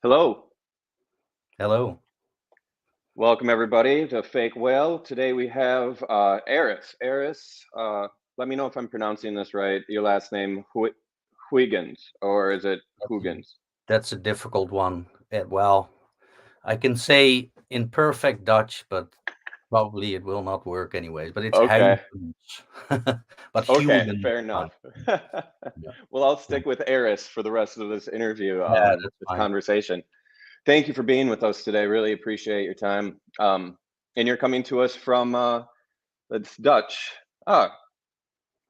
Hello, Hello. welcome everybody to Fake Whale. Today we have Erris. Erris, let me know if I'm pronouncing this right. Your last name Huigens, or is it Huigens? That's a difficult one. Well, I can say in perfect Dutch, but probably it will not work anyways. But it's Okay, Huigens. But okay, Huigens is fair fine. enough. Yeah, Well, I'll yeah, stick with Eris for the rest of this interview, yeah, that's this fine. conversation. Thank you for being with us today. Really appreciate your time. And you're coming to us from it's Dutch. Ah,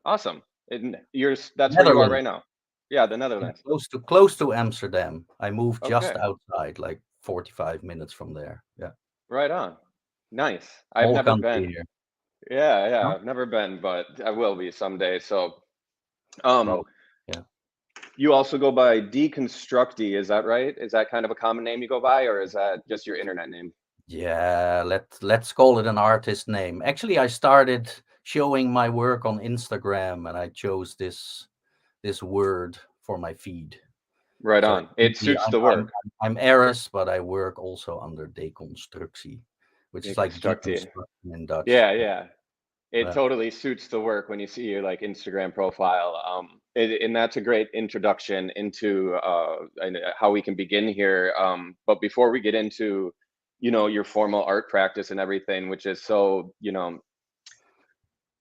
awesome. That's where you are Netherlands, right now. Yeah, the yeah, Netherlands. close to Amsterdam. I moved just Okay, outside, like 45 minutes from there. Yeah, right on. Nice. I've whole never country been. here. Yeah, Huh? I've never been, but I will be someday. So, Oh, um, yeah. you also go by Deconstructy, is that right? Is that kind of a common name you go by, or is that just your internet name? Yeah, let's call it an artist name. Actually, I started showing my work on Instagram, and I chose this word for my feed. Right So on. It technically, suits I'm the I'm work. I'm Erris, but I work also under Deconstructie, which is like Deconstructy. deconstruction in Dutch. Yeah, Yeah, yeah. It yeah. totally suits the work when you see your like Instagram profile. And that's a great introduction into how we can begin here. But before we get into, your formal art practice and everything, which is so,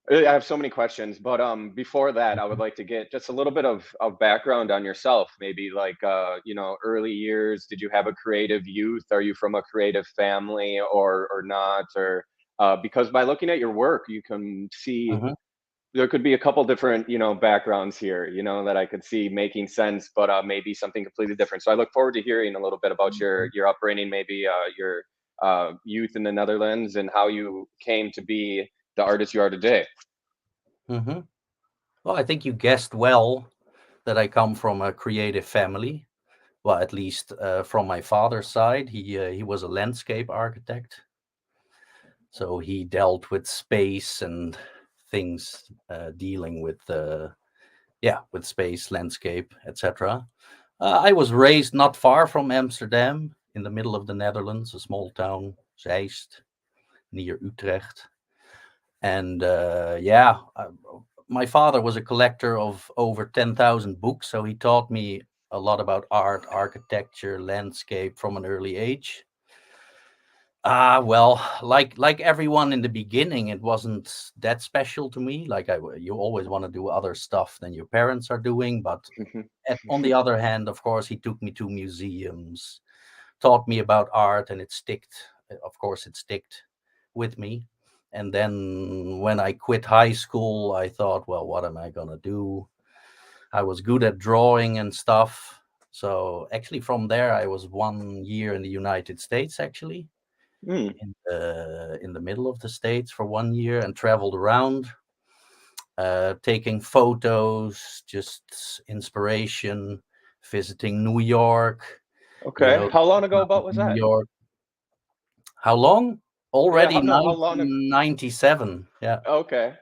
I have so many questions, but before that, I would Mhm. like to get just a little bit of background on yourself. Maybe like early years. Did you have a creative youth? Are you from a creative family or not? Or because by looking at your work, you can see Mhm. there could be a couple different backgrounds here. That I could see making sense, but maybe something completely different. So I look forward to hearing a little bit about your upbringing, maybe your youth in the Netherlands, and how you came to be the artist you are today. Mhm. Well, I think you guessed well that I come from a creative family. Well, at least from my father's side, he was a landscape architect, so he dealt with space and things dealing with with space, landscape, etc. I was raised not far from Amsterdam, in the middle of the Netherlands, a small town, Zeist, near Utrecht. And my father was a collector of over 10,000 books, so he taught me a lot about art, architecture, landscape from an early age. Well, like everyone in the beginning, it wasn't that special to me. You always want to do other stuff than your parents are doing, but on the other hand, of course, he took me to museums, taught me about art, and it sticked. Of course, it sticked with me. And then when I quit high school, I thought, well, what am I gonna do? I was good at drawing and stuff. So actually, from there, I was 1 year in the United States, actually, Mm, in the middle of the states for 1 year, and traveled around, taking photos, just inspiration, visiting New York, okay. How long ago downtown about was New that? York. How long? Yeah, Already how long ago? 1997. Yeah, Okay,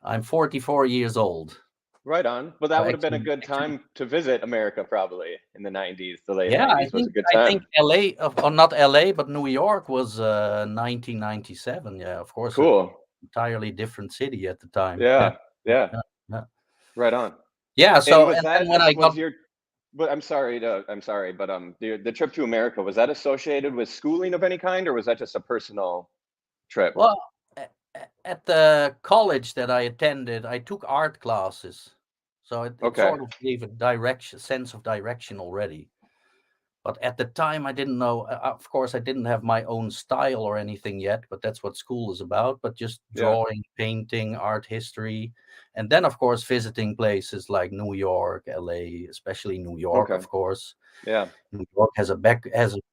I'm 44 years old. right on. Well, So that would have been a actually, good actually, time to visit America, probably in the '90s. The late yeah, I '90s was a think good I think time. LA, or not LA, but New York was 1997. Yeah, of course, Cool. entirely different city at the time. Yeah. Yeah. Yeah, yeah. Right on. Yeah, And so was and then that when I got was your but I'm sorry, but the trip to America, was that associated with schooling of any kind, or was that just a personal trip? well at the college that I attended, I took art classes, so it Okay. sort of gave a direction, sense of direction already. But at the time, I didn't know. Of course, I didn't have my own style or anything yet, but that's what school is about. But just Yeah. drawing, painting, art history. And then, of course, visiting places like New York, LA, especially New York, Okay. of course. Yeah. New York has a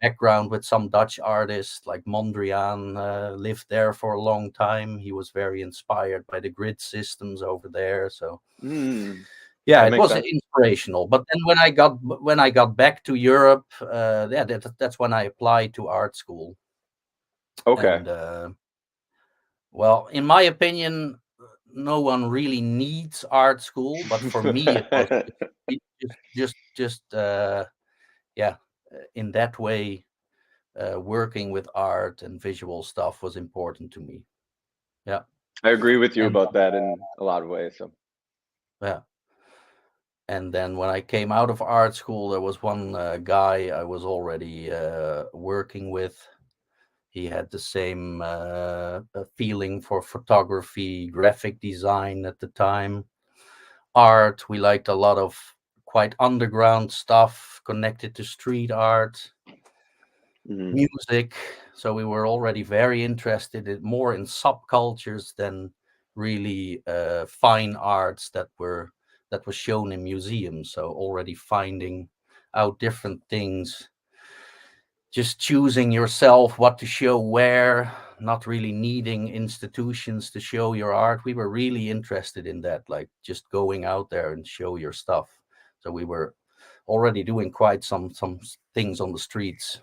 background with some Dutch artists like Mondrian, lived there for a long time. He was very inspired by the grid systems over there. So Mm, yeah, that it makes was sense. inspirational. But then when I got back to Europe, yeah, that's when I applied to art school. Okay. And well, in my opinion, no one really needs art school. But for me, it was just yeah, in that way, working with art and visual stuff was important to me. Yeah, I agree with you and about that in a lot of ways. So. yeah. And then when I came out of art school, there was one guy I was already working with. He had the same feeling for photography, graphic design at the time, art. We liked a lot of quite underground stuff connected to street art, Mhm. music. So we were already very interested more in subcultures than really fine arts that was shown in museums. So already finding out different things, just choosing yourself what to show where, not really needing institutions to show your art. We were really interested in that, like just going out there and show your stuff. So we were already doing quite some things on the streets.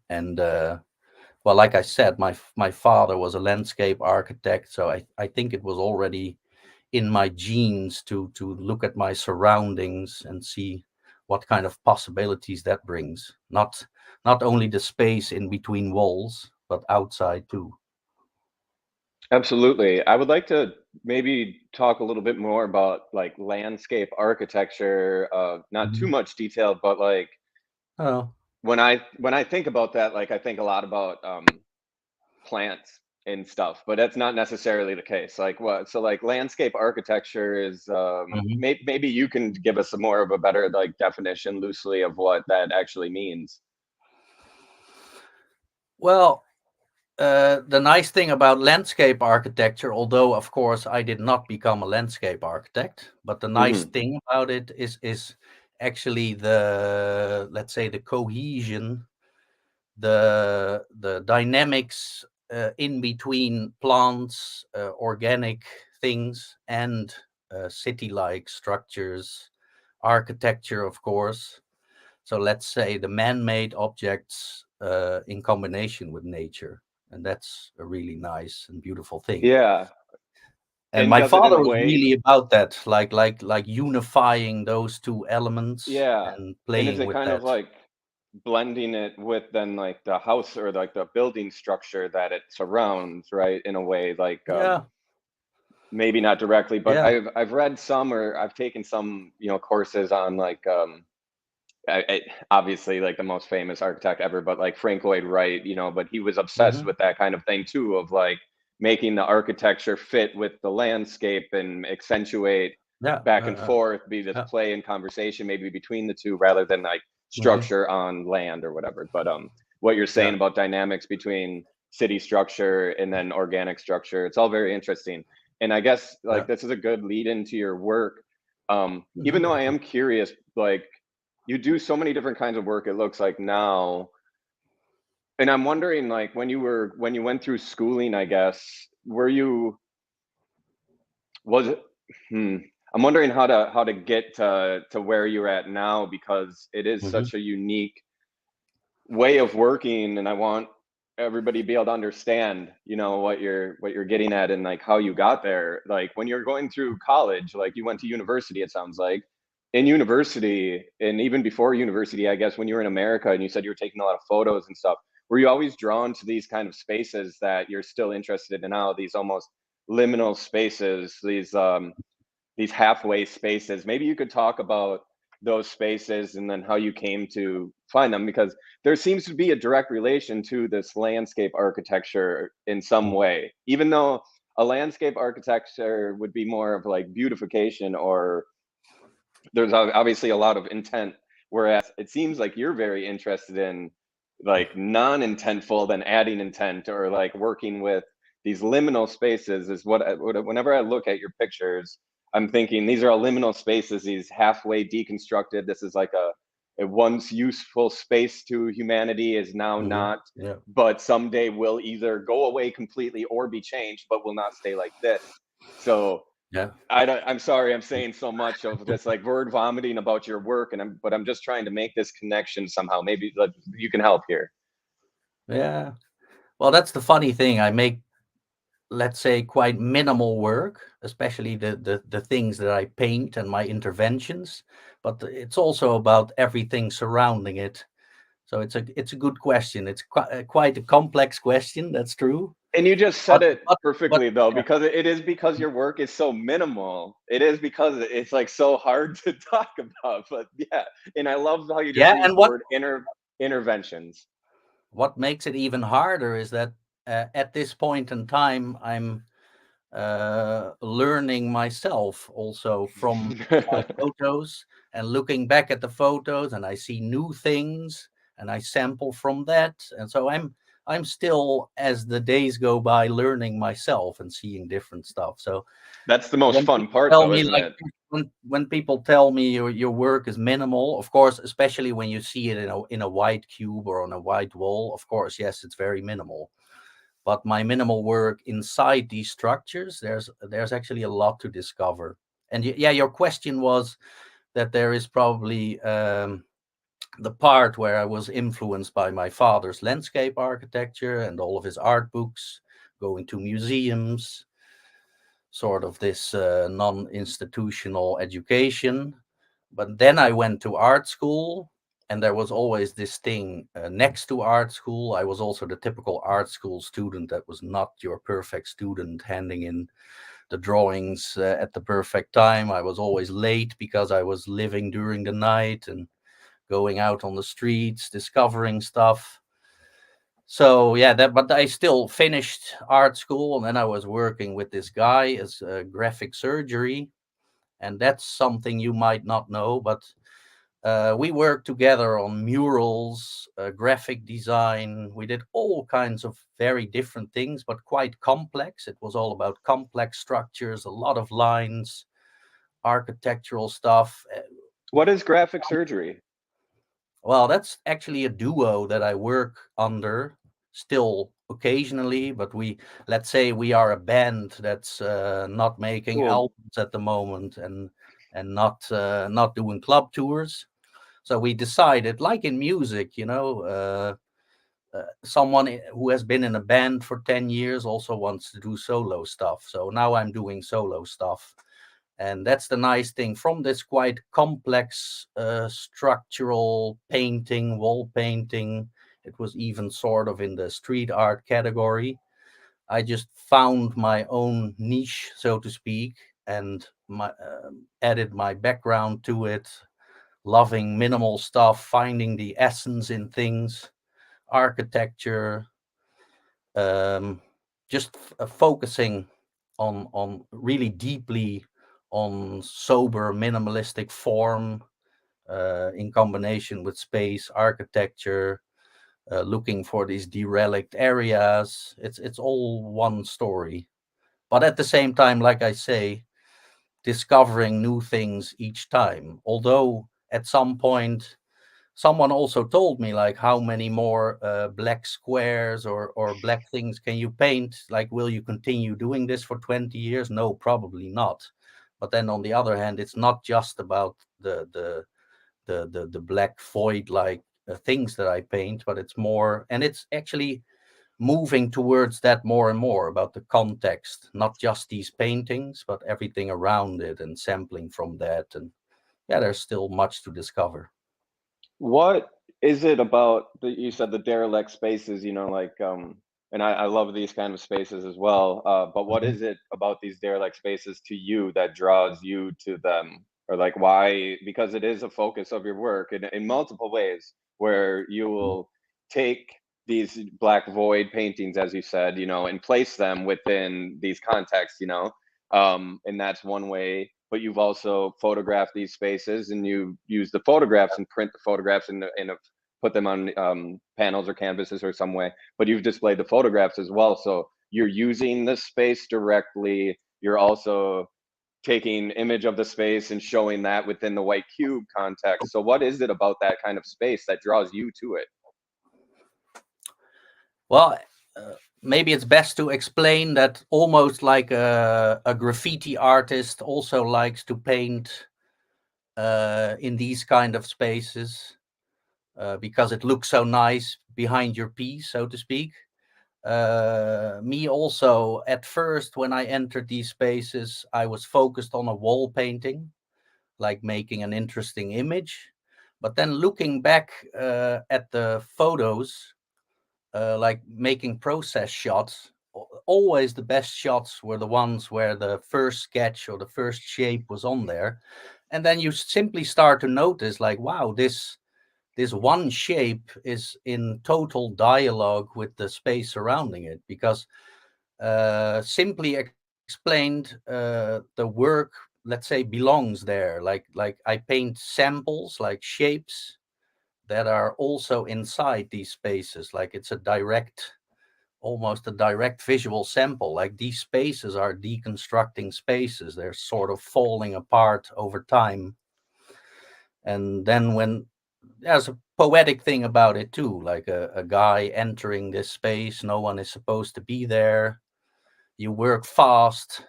And well, like I said, my father was a landscape architect, so I think it was already in my genes to look at my surroundings and see what kind of possibilities that brings. Not only the space in between walls, but outside too. Absolutely. I would like to maybe talk a little bit more about like landscape architecture, not too Mhm. much detail, but like Oh. when I think about that, like I think a lot about plants and stuff, but that's not necessarily the case. Like what? So like landscape architecture is Mhm. maybe you can give us a more of a better like definition loosely of what that actually means. Well, the nice thing about landscape architecture, although of course I did not become a landscape architect, but the nice Hmm. thing about it is actually the, let's say, the cohesion, the dynamics in between plants, organic things, and city-like structures, architecture, of course. So let's say the man-made objects in combination with nature, and that's a really nice and beautiful thing. Yeah. And And my does it in father a was way? really about that, like unifying those two elements Yeah. and And is playing it with kind of that. like blending it with then like the house or like the building structure that it surrounds, right? In a way, like Yeah, maybe not directly, but yeah. I've read some or I've taken some, courses on like obviously like the most famous architect ever, but like Frank Lloyd Wright, but he was obsessed Hmm. with that kind of thing too, of like making the architecture fit with the landscape and accentuate Yeah, back and forth, be this yeah. play and conversation maybe between the two rather than like Mhm. structure on land or whatever. But what you're saying Yeah, about dynamics between city structure and then organic structure, it's all very interesting. And I guess yeah. like this is a good lead into your work. Even Mhm. though I am curious, like you do so many different kinds of work, it looks like now. And I'm wondering, like, when you went through schooling, I guess, was it hmm, I'm wondering how to get to where you're at now, because it is Mhm. such a unique way of working, and I want everybody to be able to understand, what you're getting at and like how you got there. Like when you're going through college, like you went to university, it sounds like. In university, and even before university, I guess when you were in America and you said you were taking a lot of photos and stuff, were you always drawn to these kind of spaces that you're still interested in now, these almost liminal spaces, these halfway spaces? Maybe you could talk about those spaces and then how you came to find them, because there seems to be a direct relation to this landscape architecture in some way, even though a landscape architecture would be more of like beautification, or there's obviously a lot of intent, whereas it seems like you're very interested in like non-intentful than adding intent, or like working with these liminal spaces is whenever I look at your pictures, I'm thinking these are all liminal spaces, these halfway deconstructed. This is like a once useful space to humanity is now not, Yeah. but someday will either go away completely or be changed, but will not stay like this. So Yeah. I'm sorry, I'm saying so much of this like word vomiting about your work, but I'm just trying to make this connection somehow. Maybe like, you can help here. Yeah. Well, that's the funny thing. I make, let's say, quite minimal work, especially the things that I paint and my interventions. But it's also about everything surrounding it. So it's a good question. It's quite a complex question. That's true. And you just said But it but perfectly though, yeah. because it is because your work is so minimal. It is because it's like so hard to talk about. But yeah, and I love how you just Yeah, used and the word interventions. what makes it even harder is that at this point in time, I'm learning myself also from my photos and looking back at the photos, and I see new things and I sample from that. And so I'm still, as the days go by, learning myself and seeing different stuff. So That's the most when fun people part tell though, me isn't like it? when people tell me your work is minimal, of course, especially when you see it in a white cube or on a white wall, of course, yes, it's very minimal. But my minimal work inside these structures, there's actually a lot to discover. And yeah, your question was that there is probably the part where I was influenced by my father's landscape architecture and all of his art books, going to museums, sort of this non-institutional education. But then I went to art school, and there was always this thing next to art school. I was also the typical art school student that was not your perfect student, handing in the drawings at the perfect time. I was always late because I was living during the night and going out on the streets, discovering stuff. So yeah, but I still finished art school, and then I was working with this guy as graphic surgery, and that's something you might not know, but we worked together on murals, graphic design. We did all kinds of very different things, but quite complex. It was all about complex structures, a lot of lines, architectural stuff. What is graphic surgery? Well, that's actually a duo that I work under still occasionally, but let's say we are a band that's not making Cool. albums at the moment and not doing club tours. So we decided, like in music, someone who has been in a band for 10 years also wants to do solo stuff. So now I'm doing solo stuff. And that's the nice thing from this quite complex structural painting, wall painting. It was even sort of in the street art category. I just found my own niche, so to speak, and added my background to it, loving minimal stuff, finding the essence in things, architecture, um, just focusing on really deeply on sober minimalistic form in combination with space architecture, looking for these derelict areas. It's all one story, but at the same time, like I say, discovering new things each time. Although at some point someone also told me, like, how many more black squares or black things can you paint? Like, will you continue doing this for 20 years? No, probably not. But then on the other hand, it's not just about the black void like things that I paint, but it's more, and it's actually moving towards that more and more, about the context, not just these paintings, but everything around it, and sampling from that. And yeah, there's still much to discover. What is it about you said the derelict spaces, like, and I love these kind of spaces as well. But what Mhm. is it about these derelict spaces to you that draws you to them? Or like why? Because it is a focus of your work in multiple ways, where you Mhm. will take these black void paintings, as you said, and place them within these contexts, and that's one way. But you've also photographed these spaces, and you use the photographs and print the photographs and put them on panels or canvases or some way. But you've displayed the photographs as well, so you're using the space directly. You're also taking image of the space and showing that within the white cube context. So what is it about that kind of space that draws you to it? Well, maybe it's best to explain that almost like a graffiti artist also likes to paint in these kind of spaces because it looks so nice behind your piece, so to speak. Me also, at first, when I entered these spaces, I was focused on a wall painting, like making an interesting image. But then looking back at the photos, like making process shots, always the best shots were the ones where the first sketch or the first shape was on there. And then you simply start to notice, like, wow, this one shape is in total dialogue with the space surrounding it, because simply explained, the work, let's say, belongs there. Like I paint samples, like shapes that are also inside these spaces. Like it's a direct, almost a direct visual sample. Like these spaces are deconstructing spaces. They're sort of falling apart over time. And then when there's a poetic thing about it too, like a guy entering this space, no one is supposed to be there. You work fast.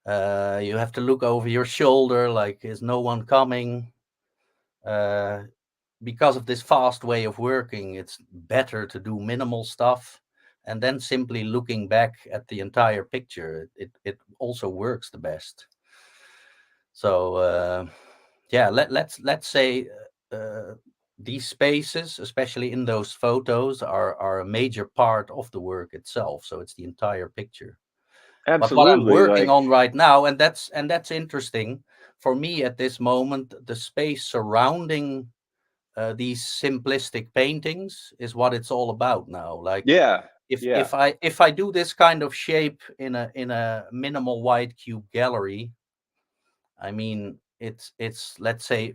You have to look over your shoulder, like, is no one coming? Uh, because of this fast way of working, it's better to do minimal stuff. And then simply looking back at the entire picture, it also works the best. So yeah, let's say uh, these spaces, especially in those photos, are a major part of the work itself. So it's the entire picture. But what I'm Absolutely, working like, on right now, and that's interesting for me at this moment, the space surrounding these simplistic paintings is what it's all about now. Like yeah, if yeah, if I if I do this kind of shape in a minimal white cube gallery, I mean it's let's say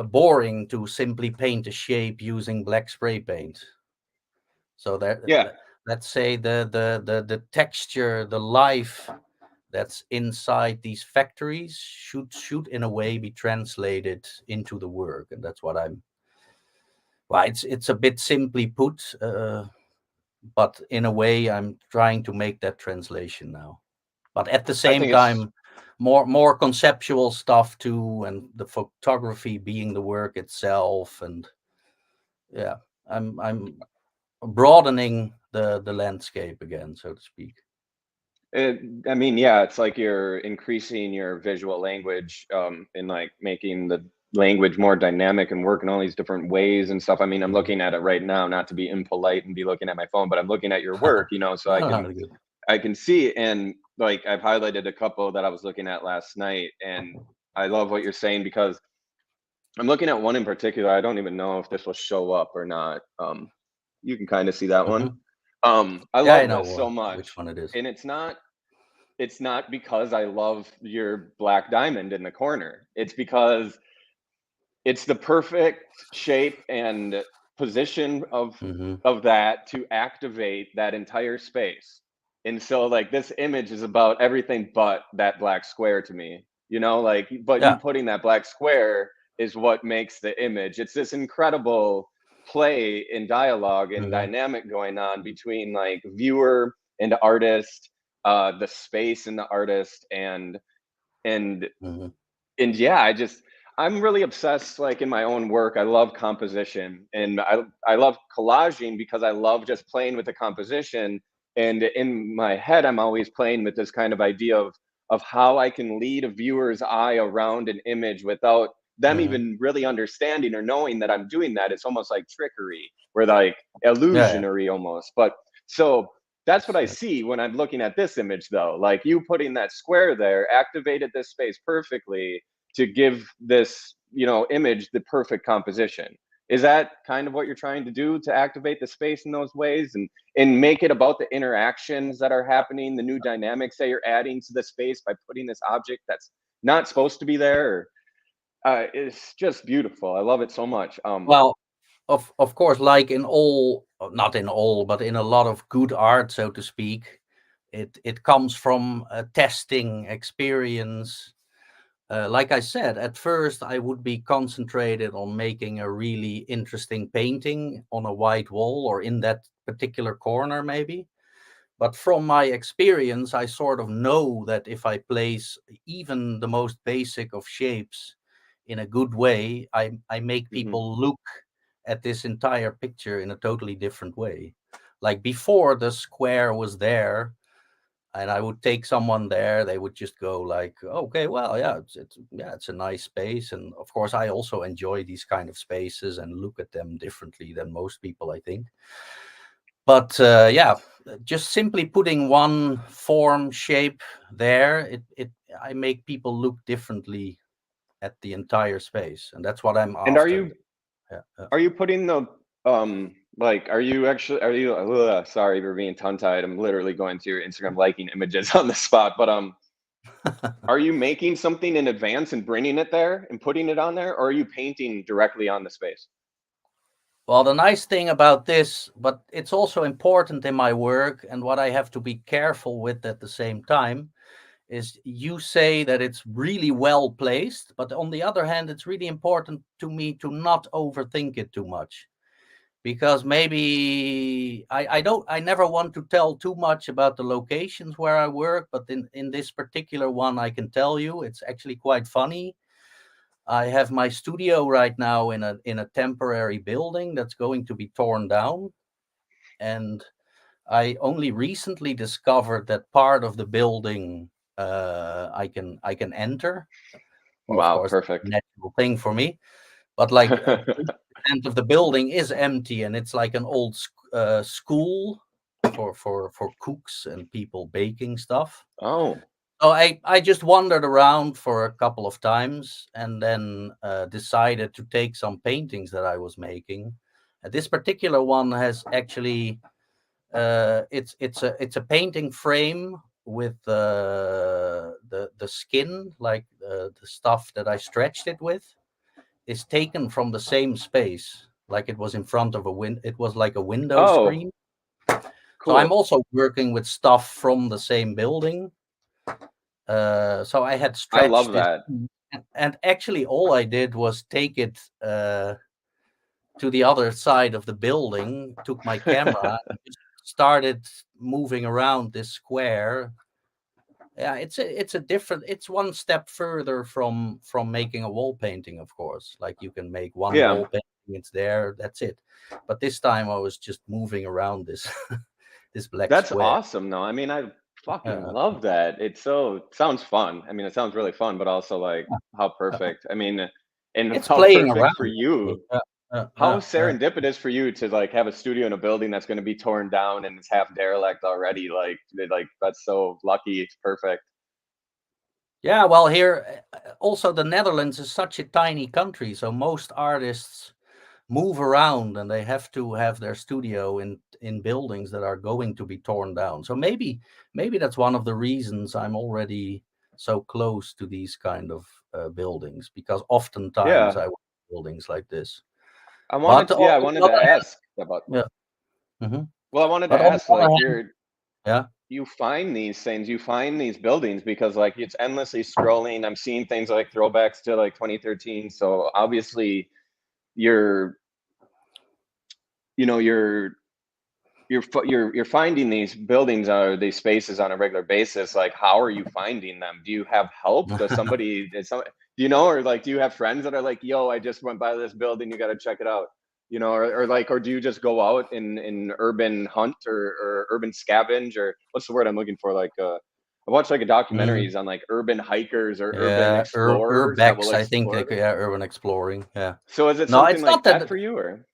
boring to simply paint a shape using black spray paint. So yeah. let's say the texture, the life that's inside these factories should in a way be translated into the work, and that's what I'm. Well, it's a bit simply put, but in a way I'm trying to make that translation now. But at the I same think it's time, more conceptual stuff too, and the photography being the work itself, and yeah, I'm broadening the landscape again, so to speak. It, I mean, yeah, it's like you're increasing your visual language, and like making the language more dynamic and work in all these different ways and stuff. I mean, I'm Mhm. looking at it right now, not to be impolite and be looking at my phone, but I'm looking at your work, so I can Good. I can see, and like I've highlighted a couple that I was looking at last night, and I love what you're saying because I'm looking at one in particular. I don't even know if this will show up or not. You can kind of see that one. Hmm. I Yeah, I love this know so which much, one it is. and it's not because I love your black diamond in the corner. It's because it's the perfect shape and position Hmm. of that to activate that entire space. And so like this image is about everything but that black square to me. Like, but you Yeah. putting that black square is what makes the image. It's this incredible play in dialogue and Hmm. dynamic going on between like viewer and artist, the space and the artist, and Hmm. and yeah, I'm really obsessed, like in my own work. I love composition, and I love collaging because I love just playing with the composition. And in my head, I'm always playing with this kind of idea of how I can lead a viewer's eye around an image without them Hmm. even really understanding or knowing that I'm doing that. It's almost like trickery, or like Yeah, illusionary almost. But so that's what I yeah. see when I'm looking at this image, though. Like, you putting that square there activated this space perfectly to give this, image the perfect composition. Is that kind of what you're trying to do, to activate the space in those ways, and make it about the interactions that are happening, the new dynamics that you're adding to the space by putting this object that's not supposed to be there? It's just beautiful. I love it so much. Well, of course, like in all, not in all, but in a lot of good art, so to speak, it comes from a testing experience. Like I said, at first I would be concentrated on making a really interesting painting on a white wall or in that particular corner, maybe. But from my experience, I sort of know that if I place even the most basic of shapes in a good way, I make Mhm. people look at this entire picture in a totally different way. Like before the square was there, and I would take someone there, they would just go like, okay, well, yeah, it's a nice space. And of course, I also enjoy these kind of spaces and look at them differently than most people, I think. But yeah, just simply putting one form shape there, I make people look differently at the entire space, and that's what I'm And are after. you Yeah, yeah. are you putting the like, are you sorry for being tongue tied. I'm literally going to your Instagram liking images on the spot. But are you making something in advance and bringing it there and putting it on there, or are you painting directly on the space? Well, the nice thing about this, but it's also important in my work, and what I have to be careful with at the same time, is you say that it's really well placed, but on the other hand, it's really important to me to not overthink it too much. Because maybe I never want to tell too much about the locations where I work, but in this particular one I can tell you it's actually quite funny. I have my studio right now in a temporary building that's going to be torn down, and I only recently discovered that part of the building I can enter. Well, of Wow, course, that's a perfect. natural thing for me, but like 80% of the building is empty, and it's like an old school for cooks and people baking stuff. Oh, So I just wandered around for a couple of times and then decided to take some paintings that I was making. This particular one has actually it's a painting frame with the skin, like the stuff that I stretched it with, is taken from the same space. Like it was in front of a it was like a window oh, screen. So I'm cool. also working with stuff from the same building. So I had I stretched love this, that. and actually all I did was take it to the other side of the building, took my camera, and just started moving around this square. Yeah, it's a different, it's one step further from making a wall painting, of course. Like you can make one Yeah, wall painting, it's there, that's it. But this time I was just moving around this this black that's square. awesome, though. I mean, I fucking Uh, love that. Sounds fun. I mean, it sounds really fun, but also like, how uh, perfect. I mean, and it's how playing perfect around, for really. you. How Yeah. serendipitous for you to like have a studio in a building that's going to be torn down and it's half derelict already. Like that's so lucky. It's perfect. Yeah, well, here also the Netherlands is such a tiny country, so most artists move around and they have to have their studio in buildings that are going to be torn down. So maybe that's one of the reasons I'm already so close to these kind of buildings, because oftentimes Yeah, I work in buildings like this. I wanted But to. Yeah, I on wanted the to other hand, ask about. yeah, mhm. Well, I wanted to But on the ask, other like, hand, yeah. you find these things, you find these buildings because like it's endlessly scrolling. I'm seeing things like throwbacks to like 2013. So obviously you're, you know, you're finding these buildings or these spaces on a regular basis. Like, how are you finding them? Do you have help? Do you know, or like, do you have friends that are like, yo, I just went by this building, you got to check it out? Or do you just go out in urban hunt or urban scavenge, or what's the word I'm looking for? Like, I watched like a Mm. documentaries on like urban hikers or urban Yeah, explorers that will urbex, I think. explore Like, this. yeah, urban exploring. Yeah. So is it No, something like that for you, or?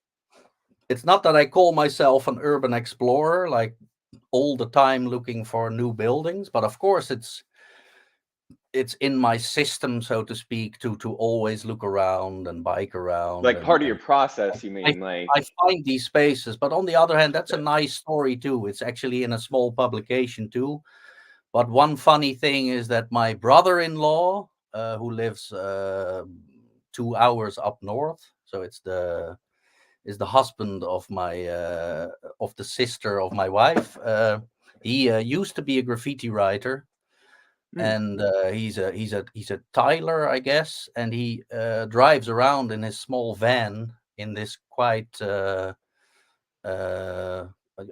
it's not that I call myself an urban explorer, like all the time looking for new buildings, but of course it's in my system, so to speak, to always look around and bike around Like part of your and process, you I mean? Like, I find these spaces. But on the other hand, that's a yeah. nice story too. It's actually in a small publication too. But one funny thing is that my brother-in-law, who lives 2 hours up north, so is the husband of my of the sister of my wife. He used to be a graffiti writer, Hmm. and he's a tiler, I guess, and he drives around in his small van in this quite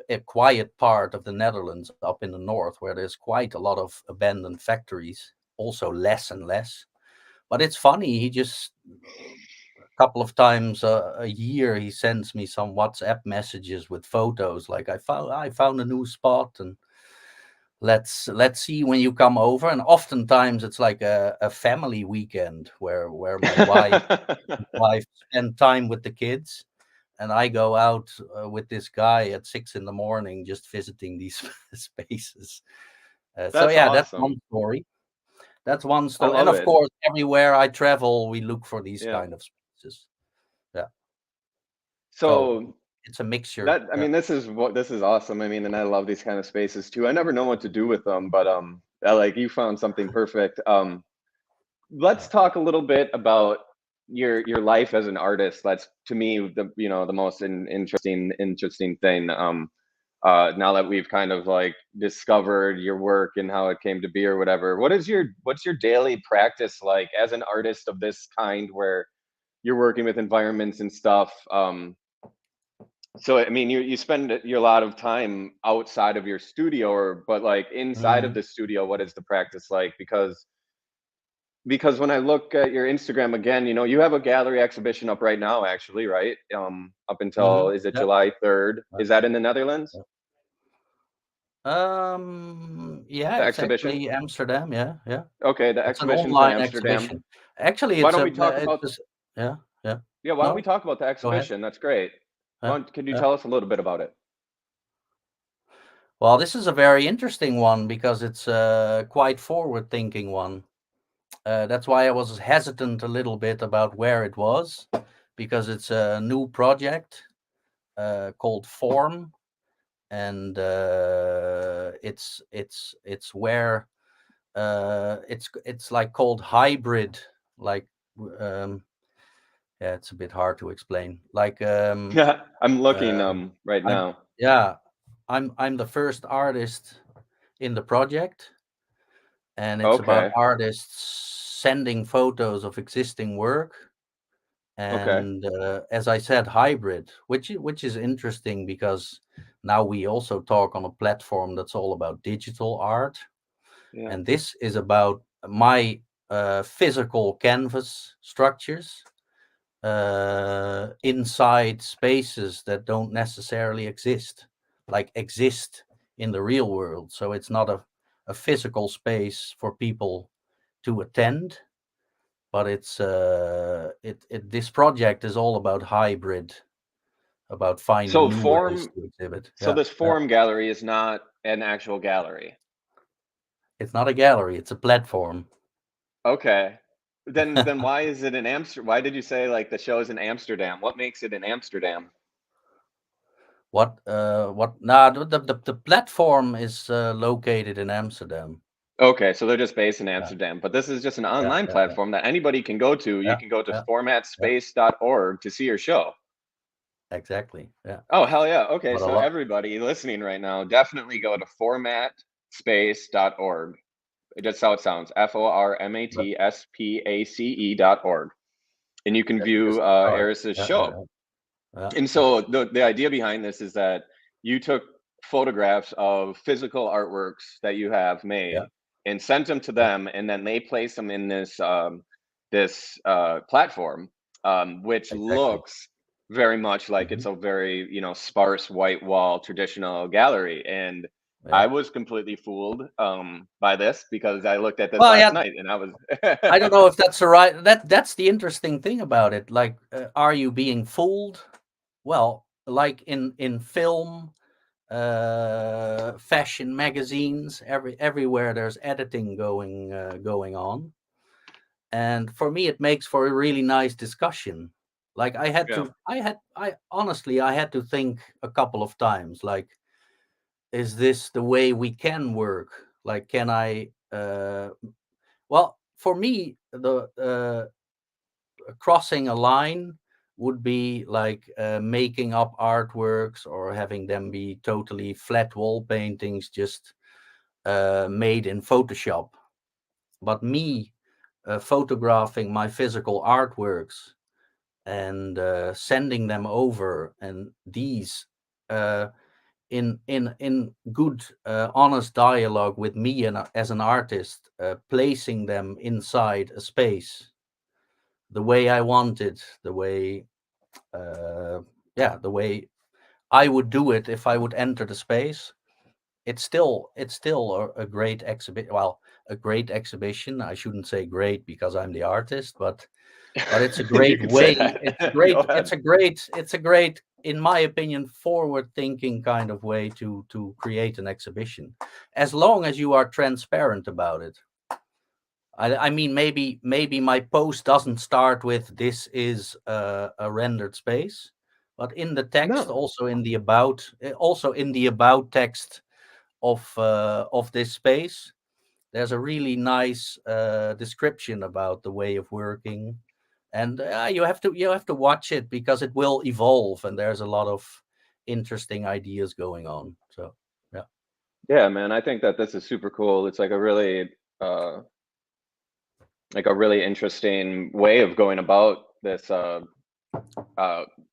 a quiet part of the Netherlands up in the north, where there's quite a lot of abandoned factories, also less and less. But it's funny, he just a couple of times a year he sends me some WhatsApp messages with photos like I found a new spot, and let's see when you come over. And oftentimes it's like a family weekend where my wife spend time with the kids, and I go out with this guy at 6 in the morning just visiting these spaces. So That's yeah, that's one awesome. story. That's one I story. And love of it. course, everywhere I travel, we look for these Yeah. kind of spaces. Yeah. So So it's a mixture. that, I Yeah. mean, this is awesome. I mean, and I love these kind of spaces too. I never know what to do with them, but like you found something perfect. Let's talk a little bit about your life as an artist. That's to me the most interesting thing. Now that we've kind of like discovered your work and how it came to be or whatever, what's your daily practice like as an artist of this kind, where you're working with environments and stuff? So I mean, you spend your lot of time outside of your studio, or but like inside of Mhm. the studio, what is the practice like? Because when I look at your Instagram again, you have a gallery exhibition up right now, actually, right? Up until, Mhm. is it Yeah. July 3rd? Yeah. Is that in the Netherlands? Yeah. Yeah, The it's exhibition? actually Amsterdam. Yeah. Yeah. Okay, the It's an exhibition's in online Amsterdam. exhibition. Actually, Why don't we talk it's about, just, yeah. Yeah. yeah, why don't we No, talk about the go ahead. exhibition? That's great. Yeah. Could you Yeah. tell us a little bit about it? Well, this is a very interesting one because it's a quite forward-thinking one. That's why I was hesitant a little bit about where it was, because it's a new project called Form, and it's where it's like called hybrid, like um, yeah, it's a bit hard to explain. Like Yeah, I'm looking uh, right I'm now. yeah, I'm the first artist in the project, and it's about Okay. artists sending photos of existing work, Okay. and as I said, hybrid, which is interesting because now we also talk on a platform that's all about digital art, Yeah. and this is about my physical canvas structures inside spaces that don't necessarily exist in the real world. So it's not a physical space for people to attend, but this project is all about hybrid, about finding So new ways form, to exhibit. so Yeah, this yeah. form gallery is not an actual gallery. It's not a gallery; it's a platform. Okay. Then why is it in Amsterdam? Why did you say like the show is in Amsterdam? What makes it in Amsterdam? What? Nah, the platform is located in Amsterdam. Okay, so they're just based in Yeah, Amsterdam, but this is just an yeah, online yeah, yeah, platform that anybody can go to. You yeah, can go to yeah, yeah. formatspace.org to see your show. Exactly. Yeah, Oh, hell yeah. Okay, but a so lot. everybody listening right now, definitely go to formatspace.org. Just how it sounds, But formatspace.org. And you can let me view just start. Eris's Yeah, yeah, show. yeah, And yeah, so the idea behind this is that you took photographs of physical artworks that you have yeah, made and sent them to yeah. them, and then they place them in this platform, which Exactly. looks very much like Hmm. it's a very sparse white wall traditional gallery. And Yeah. I was completely fooled by this because I looked at this Well, last yeah, night and I was I don't know if that's the right. That's the interesting thing about it. Like, are you being fooled? Well, like in film, fashion magazines, everywhere there's editing going on, and for me it makes for a really nice discussion. Like yeah. I honestly I had to think a couple of times. Like, is this the way we can work? Like, can I? Well, for me, the crossing a line would be like making up artworks or having them be totally flat wall paintings just made in Photoshop. But me photographing my physical artworks and sending them over, and these uh, in good honest dialogue with me and as an artist, placing them inside a space the way I want it, the way the way I would do it if I would enter the space. It's still a great exhibit. Well, a great exhibition. I shouldn't say great because I'm the artist, but it's a You great could say way. that. Go ahead. It's a great, in my opinion, forward thinking kind of way to create an exhibition, as long as you are transparent about it. I mean, maybe my post doesn't start with "this is a rendered space," but in the text, No. also in the about text of this space, there's a really nice description about the way of working, and you have to watch it because it will evolve, and there's a lot of interesting ideas going on. So yeah. Yeah, man, I think that this is super cool. It's uh like a really interesting way of going about this uh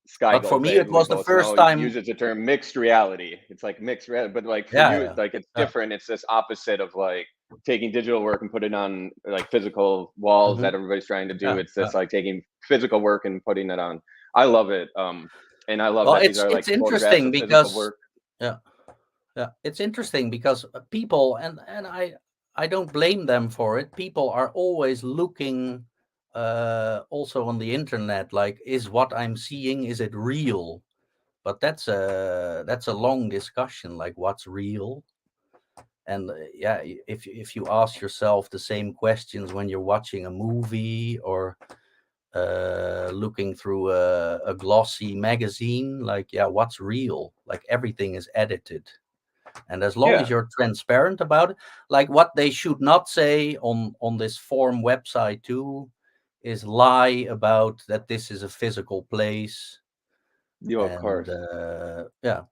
Sky But for me, Gulze, it who we was the both first know, time. uses the term mixed reality. It's like mixed reality, but like for Yeah, you, yeah, like it's yeah. different. It's this opposite of like taking digital work and putting it on like physical walls Hmm. that everybody's trying to do. Yeah, It's yeah. this like taking physical work and putting it on. I love it. And I love Well, that these it's are like it's photographs interesting of physical because work. yeah, yeah, it's interesting because people, and I don't blame them for it. People are always looking also on the internet, like, is what I'm seeing, is it real? But that's a long discussion, like what's real. And yeah, if you ask yourself the same questions when you're watching a movie or looking through a glossy magazine, like, yeah, what's real? Like, everything is edited, and as long as Yeah, you're transparent about it, like what they should not say on this form website too is lie about that this is a physical place. you of And course. yeah,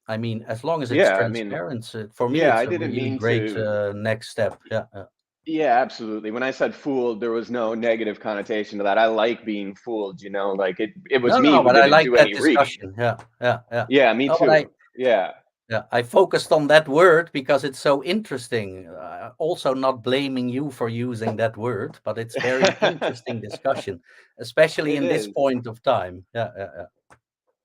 I mean, as long as it's Yeah, I mean, transparent, for me yeah, it's I a didn't really mean great to. next step. Yeah, yeah. Yeah, absolutely. When I said fooled, there was no negative connotation to that. I like being fooled, like it was No, me no, who but I didn't like do that any reading. discussion. Yeah, yeah, yeah. Yeah, me No, but I too. Yeah. yeah, I focused on that word because it's so interesting. Also, not blaming you for using that word, but it's very interesting discussion, especially It in this is. point of time. Yeah, yeah, yeah,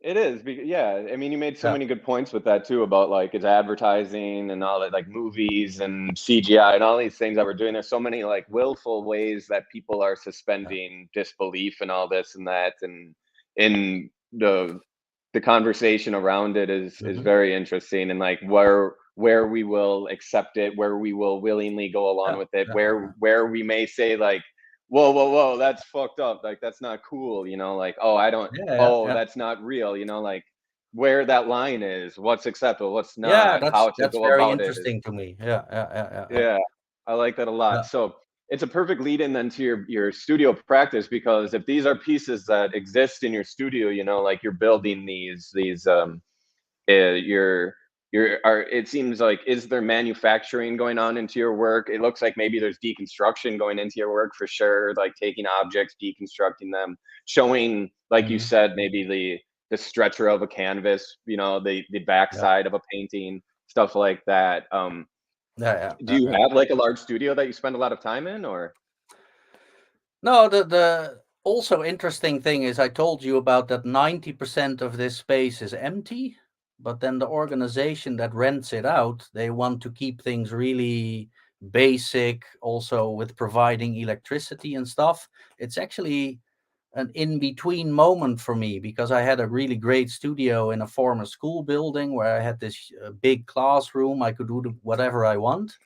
It is. Yeah, I mean, you made so yeah, many good points with that too about like it's advertising and all that, like movies and CGI and all these things that we're doing. There's so many like willful ways that people are yeah. suspending disbelief and all this and that, and in the conversation around it is Hmm. very interesting, and like where we will accept it, where we will willingly go along Yeah, with it, yeah, where we may say like, whoa, that's fucked up, like that's not cool, like, oh, I don't, yeah, yeah, oh, yeah. that's not real, like where that line is, what's acceptable, what's Yeah, not, that's how to that's go very about it is. interesting to me. Yeah, yeah, yeah, yeah, yeah. Yeah, I like that a lot. Yeah. So it's a perfect lead in then to your studio practice, because if these are pieces that exist in your studio, like you're building these you're are it seems like, is there manufacturing going on into your work? It looks like maybe there's deconstruction going into your work for sure, like taking objects, deconstructing them, showing, like you Mhm. said, maybe the stretcher of a canvas, the Yeah, backside of a painting, stuff like that. yeah, yeah, Do yeah, you yeah. have like a large studio that you spend a lot of time in, or? No, the also interesting thing is I told you about that 90% of this space is empty. but then the organization that rents it out, they want to keep things really basic, also with providing electricity and stuff. It's actually an in-between moment for me, because I had a really great studio in a former school building where I had this big classroom. I could do whatever I want.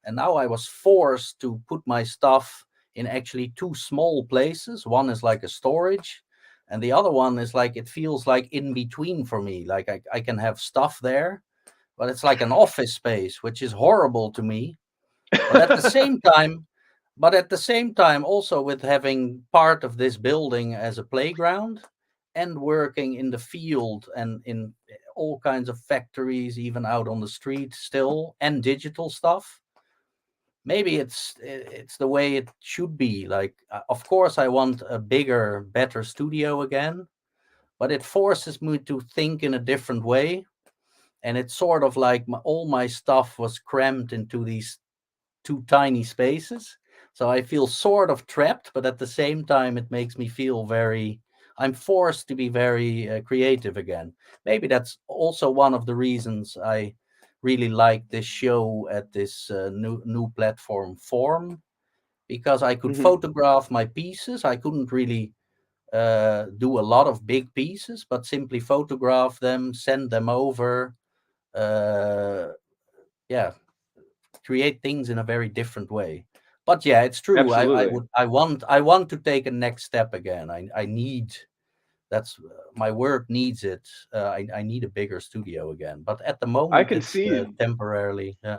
And now I was forced to put my stuff in actually two small places. One is like a storage, and the other one is like, it feels like in between for me. Like I can have stuff there, but it's like an office space, which is horrible to me. But at the same time, also with having part of this building as a playground and working in the field and in all kinds of factories, even out on the street still, and digital stuff, maybe it's the way it should be. Like, of course, I want a bigger, better studio again, but it forces me to think in a different way. And it's sort of like all my stuff was crammed into these two tiny spaces. So I feel sort of trapped, but at the same time, it makes me feel I'm forced to be very creative again. Maybe that's also one of the reasons I really like this show at this new platform Form, because I could Hmm. photograph my pieces. I couldn't really do a lot of big pieces, but simply photograph them, send them over. Uh, yeah, create things in a very different way. But yeah, it's true. Absolutely. I want to take a next step again. I need that's my work needs it. I need a bigger studio again. But at the I moment, can it's see temporarily. Yeah,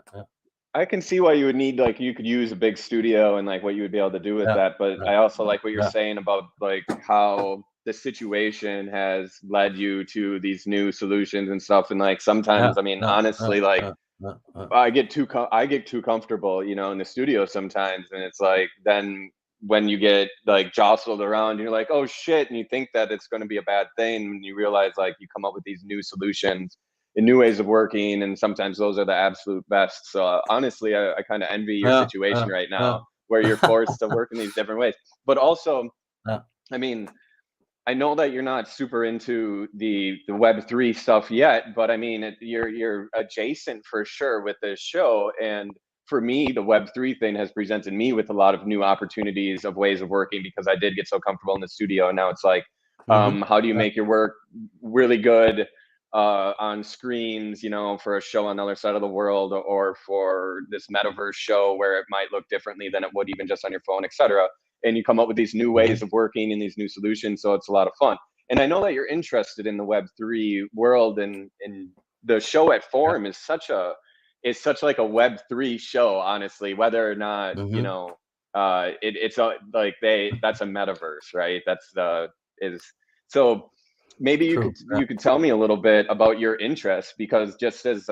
I can see why you would need, like, you could use a big studio and like what you would be able to do with yeah, that. But yeah, I also yeah, like what you're yeah, saying about like how the situation has led you to these new solutions and stuff. And like yeah, sometimes, I mean, yeah, yeah, honestly, like yeah, yeah, yeah. I get too comfortable, in the studio sometimes, and it's like then when you get like jostled around, you're like, oh shit, and you think that it's going to be a bad thing, and you realize like you come up with these new solutions and new ways of working, and sometimes those are the absolute best. So honestly, I kind of envy your Yeah, situation right yeah, now, where you're forced to work in these different ways. But also, yeah. I mean, I know that you're not super into the Web3 stuff yet, but I mean, you're adjacent for sure with this show. And for me, the Web3 thing has presented me with a lot of new opportunities of ways of working, because I did get so comfortable in the studio. And now it's like, Mm-hmm. how do you Yeah, make your work really good on screens, for a show on the other side of the world, or for this metaverse show where it might look differently than it would even just on your phone, etc. And you come up with these new mm-hmm. ways of working and these new solutions. So it's a lot of fun. And I know that you're interested in the Web3 world, and the show at Yeah, Forum is such like a Web3 show, honestly, whether or not, mm-hmm. it's like that's a metaverse, right? That's the is so maybe you True. could Yeah. you could tell me a little bit about your interests, because just as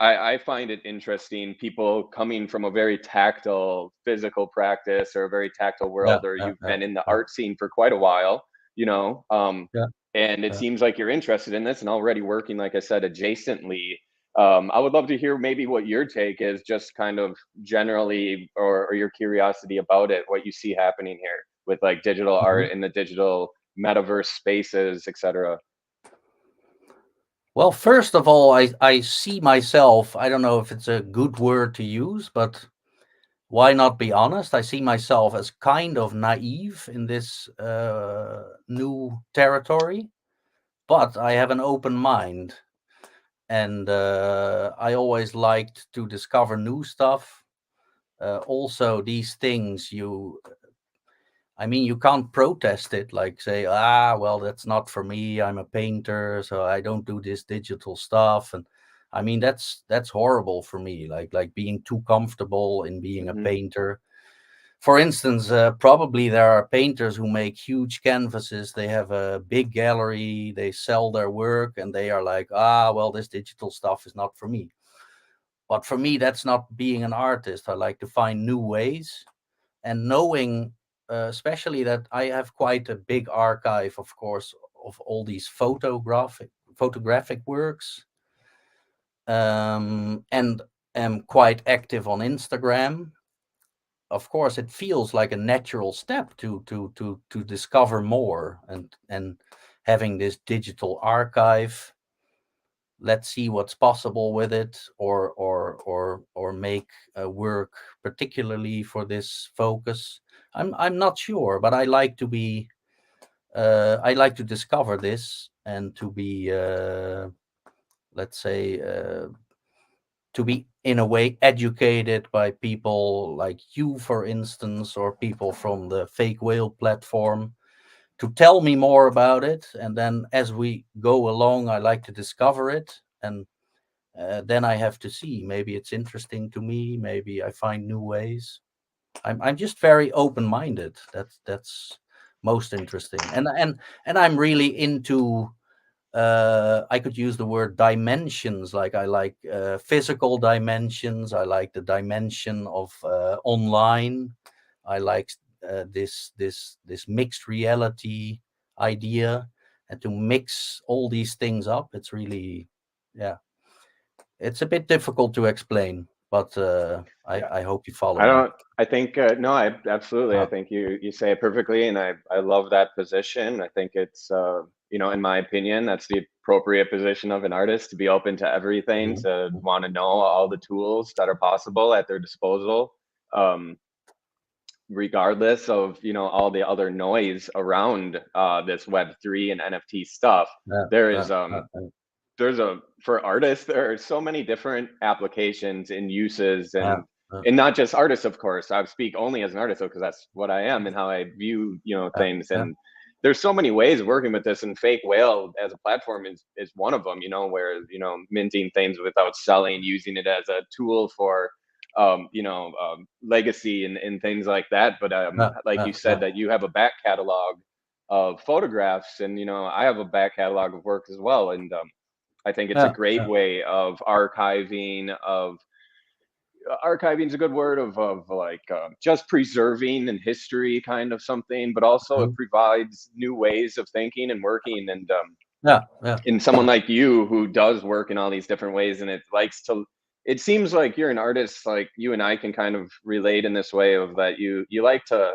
I find it interesting, people coming from a very tactile physical practice, or a very tactile Yeah, world, or yeah, you've yeah, been in the yeah, art scene for quite a while, you know, yeah, and it yeah. seems like you're interested in this and already working, like I said, adjacently. I would love to hear maybe what your take is, just kind of generally, or your curiosity about it, what you see happening here with like digital Mhm. art in the digital metaverse spaces, etc. Well, first of all, I see myself, I don't know if it's a good word to use, but why not be honest? I see myself as kind of naive in this new territory, but I have an open mind. And I always liked to discover new stuff. Also, these things I mean, you can't protest it, like say, well, that's not for me. I'm a painter, so I don't do this digital stuff. And I mean, that's horrible for me. Like being too comfortable in being a Hmm. painter. For instance, probably there are painters who make huge canvases. They have a big gallery. They sell their work, and they are like, well, this digital stuff is not for me. But for me, that's not being an artist. I like to find new ways, and knowing especially that I have quite a big archive, of course, of all these photographic works, and am quite active on Instagram. Of course, it feels like a natural step to discover more, and having this digital archive. let's see what's possible with it, or make work particularly for this focus. I'm not sure, but I like to be I like to discover this, and to be let's say to be in a way educated by people like you, for instance, or people from the FakeWhale platform, to tell me more about it. And then as we go along, I like to discover it. And then I have to see, maybe it's interesting to me, maybe I find new ways. I'm just very open-minded. That's most interesting. And I'm really into, I could use the word dimensions. Like, I like physical dimensions. I like the dimension of online. I like this mixed reality idea, and to mix all these things up, it's really, yeah, it's a bit difficult to explain, but I hope you follow I me. don't. I think no. I absolutely. I Uh, think you say it perfectly, and I love that position. I think it's in my opinion, that's the appropriate position of an artist, to be open to everything, mhm, to want to know all the tools that are possible at their disposal, um, regardless of all the other noise around this Web3 and NFT stuff. yeah, There yeah, is there's a for artists, there are so many different applications and uses, yeah, and not just artists, of course. I speak only as an artist, because that's what I am and how I view yeah, things. yeah, And there's so many ways of working with this, and Fake Whale as a platform is one of them, where minting things without selling, using it as a tool for legacy and things like that. But yeah, like yeah, you said, yeah, that you have a back catalog of photographs, and I have a back catalog of work as well. And I think it's a yeah, great yeah, way of archiving is a good word, of like just preserving in history kind of something, but also it mhm, provides new ways of thinking and working. And yeah, yeah, in someone like you who does work in all these different ways, and it seems like you're an artist, like you and I can kind of relate in this way, of that you like to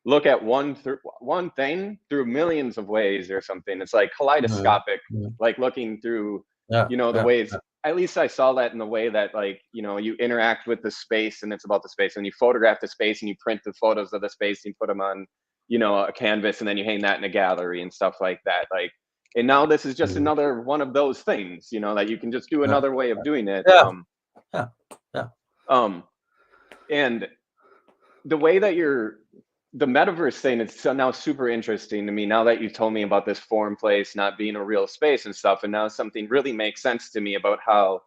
look at one thing through millions of ways or something. It's like mhm, kaleidoscopic, mhm, like looking through, yeah, the yeah, ways. At least I saw that in the way that, like, you interact with the space, and it's about the space, and you photograph the space, and you print the photos of the space, and you put them on, a canvas, and then you hang that in a gallery and stuff like that. Like, and now this is just mhm, another one of those things, that you can just do yeah, another way of doing it. yeah, yeah, yeah, Um, and the way that the metaverse thing is so now super interesting to me, now that you've told me about this foreign place not being a real space and stuff. And now something really makes sense to me about how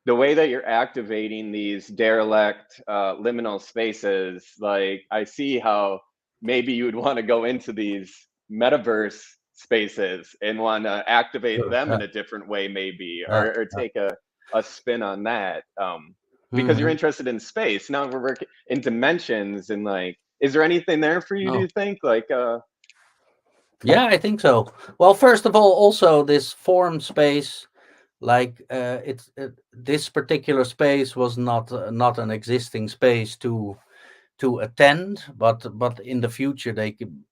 the way that you're activating these derelict liminal spaces. Like, I see how maybe you would want to go into these metaverse spaces and want to activate sure, them yeah, in a different way, maybe, yeah, or yeah, take a spin on that. Because you're mhm. interested in space. Now we're working in dimensions, and like, is there anything there for you, do No. you think? Like, Yeah, I think so. Well, first of all, also this form space, like this particular space was not an existing space to attend, but in the future they could.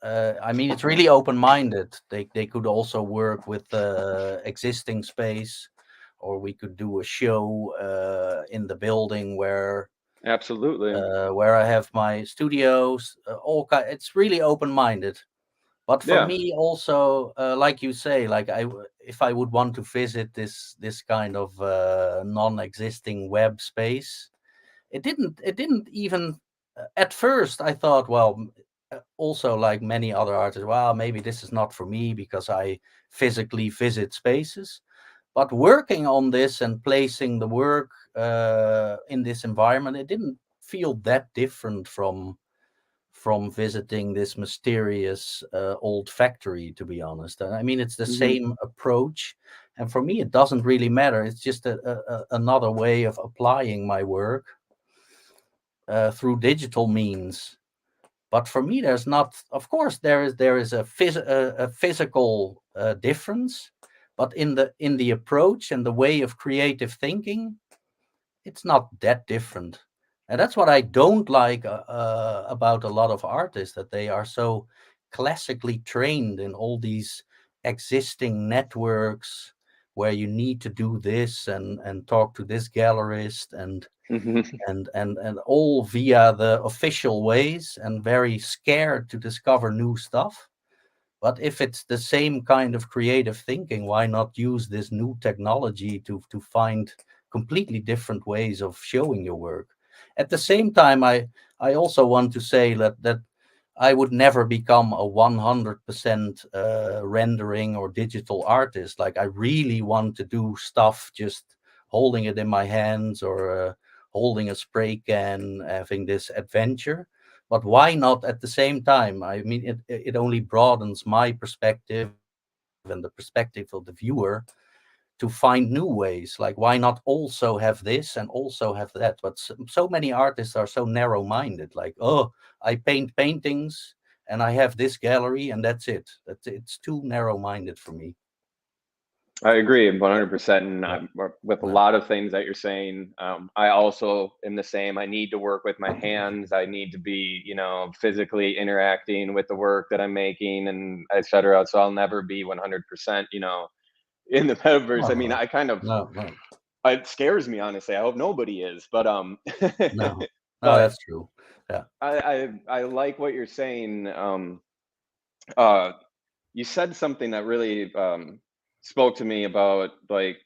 I mean, it's really open-minded. They could also work with existing space, or we could do a show in the building absolutely. where I have my studios. It's really open-minded. But for Yeah, me, also, like you say, like if I would want to visit this kind of non-existing web space, it didn't even at first I thought, well, also like many other artists, well, maybe this is not for me because I physically visit spaces. But working on this and placing the work in this environment, it didn't feel that different from visiting this mysterious old factory, to be honest. And I mean, it's the hmm, same approach, and for me it doesn't really matter. It's just another way of applying my work through digital means. But for me, there's not. Of course, there is a physical difference, but in the approach and the way of creative thinking, it's not that different. And that's what I don't like about a lot of artists, that they are so classically trained in all these existing networks where you need to do this and talk to this gallerist Hmm. and all via the official ways, and very scared to discover new stuff. But if it's the same kind of creative thinking, why not use this new technology to find completely different ways of showing your work? At the same time, I also want to say that I would never become a 100% rendering or digital artist. Like, I really want to do stuff just holding it in my hands, or holding a spray can, having this adventure. But why not at the same time? I mean, it only broadens my perspective and the perspective of the viewer to find new ways. Like, why not also have this and also have that? But so many artists are so narrow-minded. Like, oh, I paint paintings and I have this gallery and that's it. It's too narrow-minded for me. I agree 100%. And Yeah, with a yeah, lot of things that you're saying, I also am the same. I need to work with my hands. I need to be, physically interacting with the work that I'm making and et cetera. So I'll never be 100%, in the metaverse. I mean, no, I kind of, no, no, it scares me, honestly. I hope nobody is, but, no, no, but that's true. Yeah. I like what you're saying. Uh, you said something that really spoke to me about, like,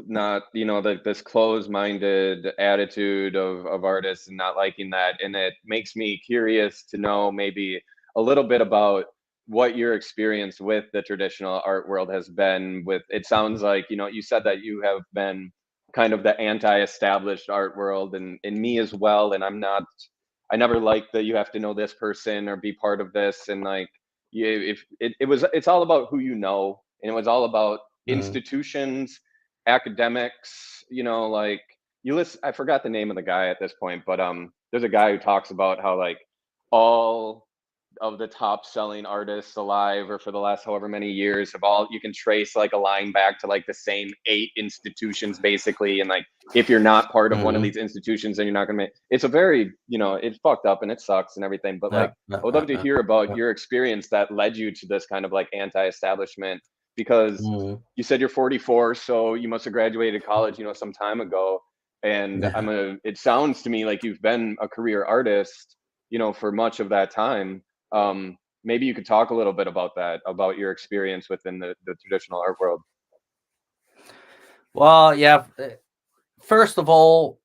not, this closed-minded attitude of artists and not liking that, and it makes me curious to know maybe a little bit about what your experience with the traditional art world has been. With, it sounds like, you said that you have been kind of the anti-established art world, and me as well, and I never liked that you have to know this person or be part of this, and like, if it's all about who you know, and it was all about Mm. institutions, academics, like, you listen. I forgot the name of the guy at this point, but there's a guy who talks about how, like, all of the top selling artists alive, or for the last however many years, have all, you can trace like a line back to like the same 8 institutions basically, and like, if you're not part of one of Hmm. these institutions, then you're not going to make. It's a very, it's fucked up and it sucks and everything, but like, Yeah, yeah, I would yeah, love to yeah, hear about yeah. your experience that led you to this kind of like anti-establishment, because Mhm. you said you're 44, so you must have graduated college, some time ago. And Yeah. it sounds to me like you've been a career artist, for much of that time. Maybe you could talk a little bit about that, about your experience within the traditional art world. Well, yeah. First of all,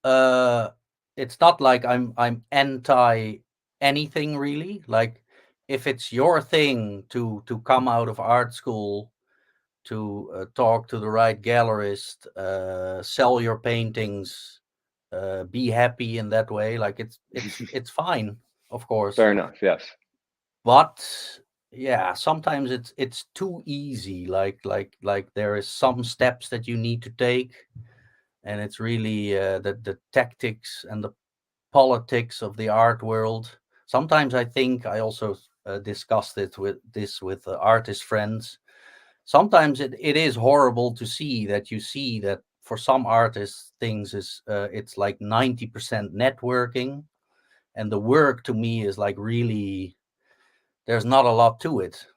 it's not like I'm anti anything really. Like, if it's your thing to come out of art school to talk to the right gallerist, sell your paintings, be happy in that way. Like, it's fine, of course. Fair enough. Yes. But yeah, sometimes it's too easy. Like there is some steps that you need to take, and it's really the tactics and the politics of the art world. Sometimes I think I also discussed it with artist friends. Sometimes it is horrible to see that for some artists things is it's like 90% networking, and the work to me is like really, there's not a lot to it.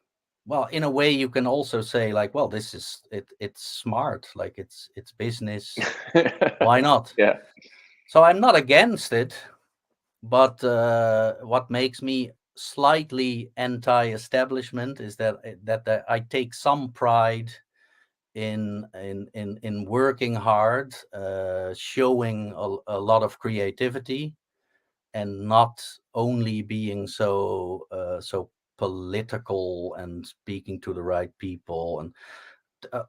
Well, in a way you can also say like, well, this is it's smart, like it's business, why not? Yeah. So I'm not against it, but what makes me slightly anti-establishment is that I take some pride in working hard, showing a lot of creativity, and not only being so political and speaking to the right people. And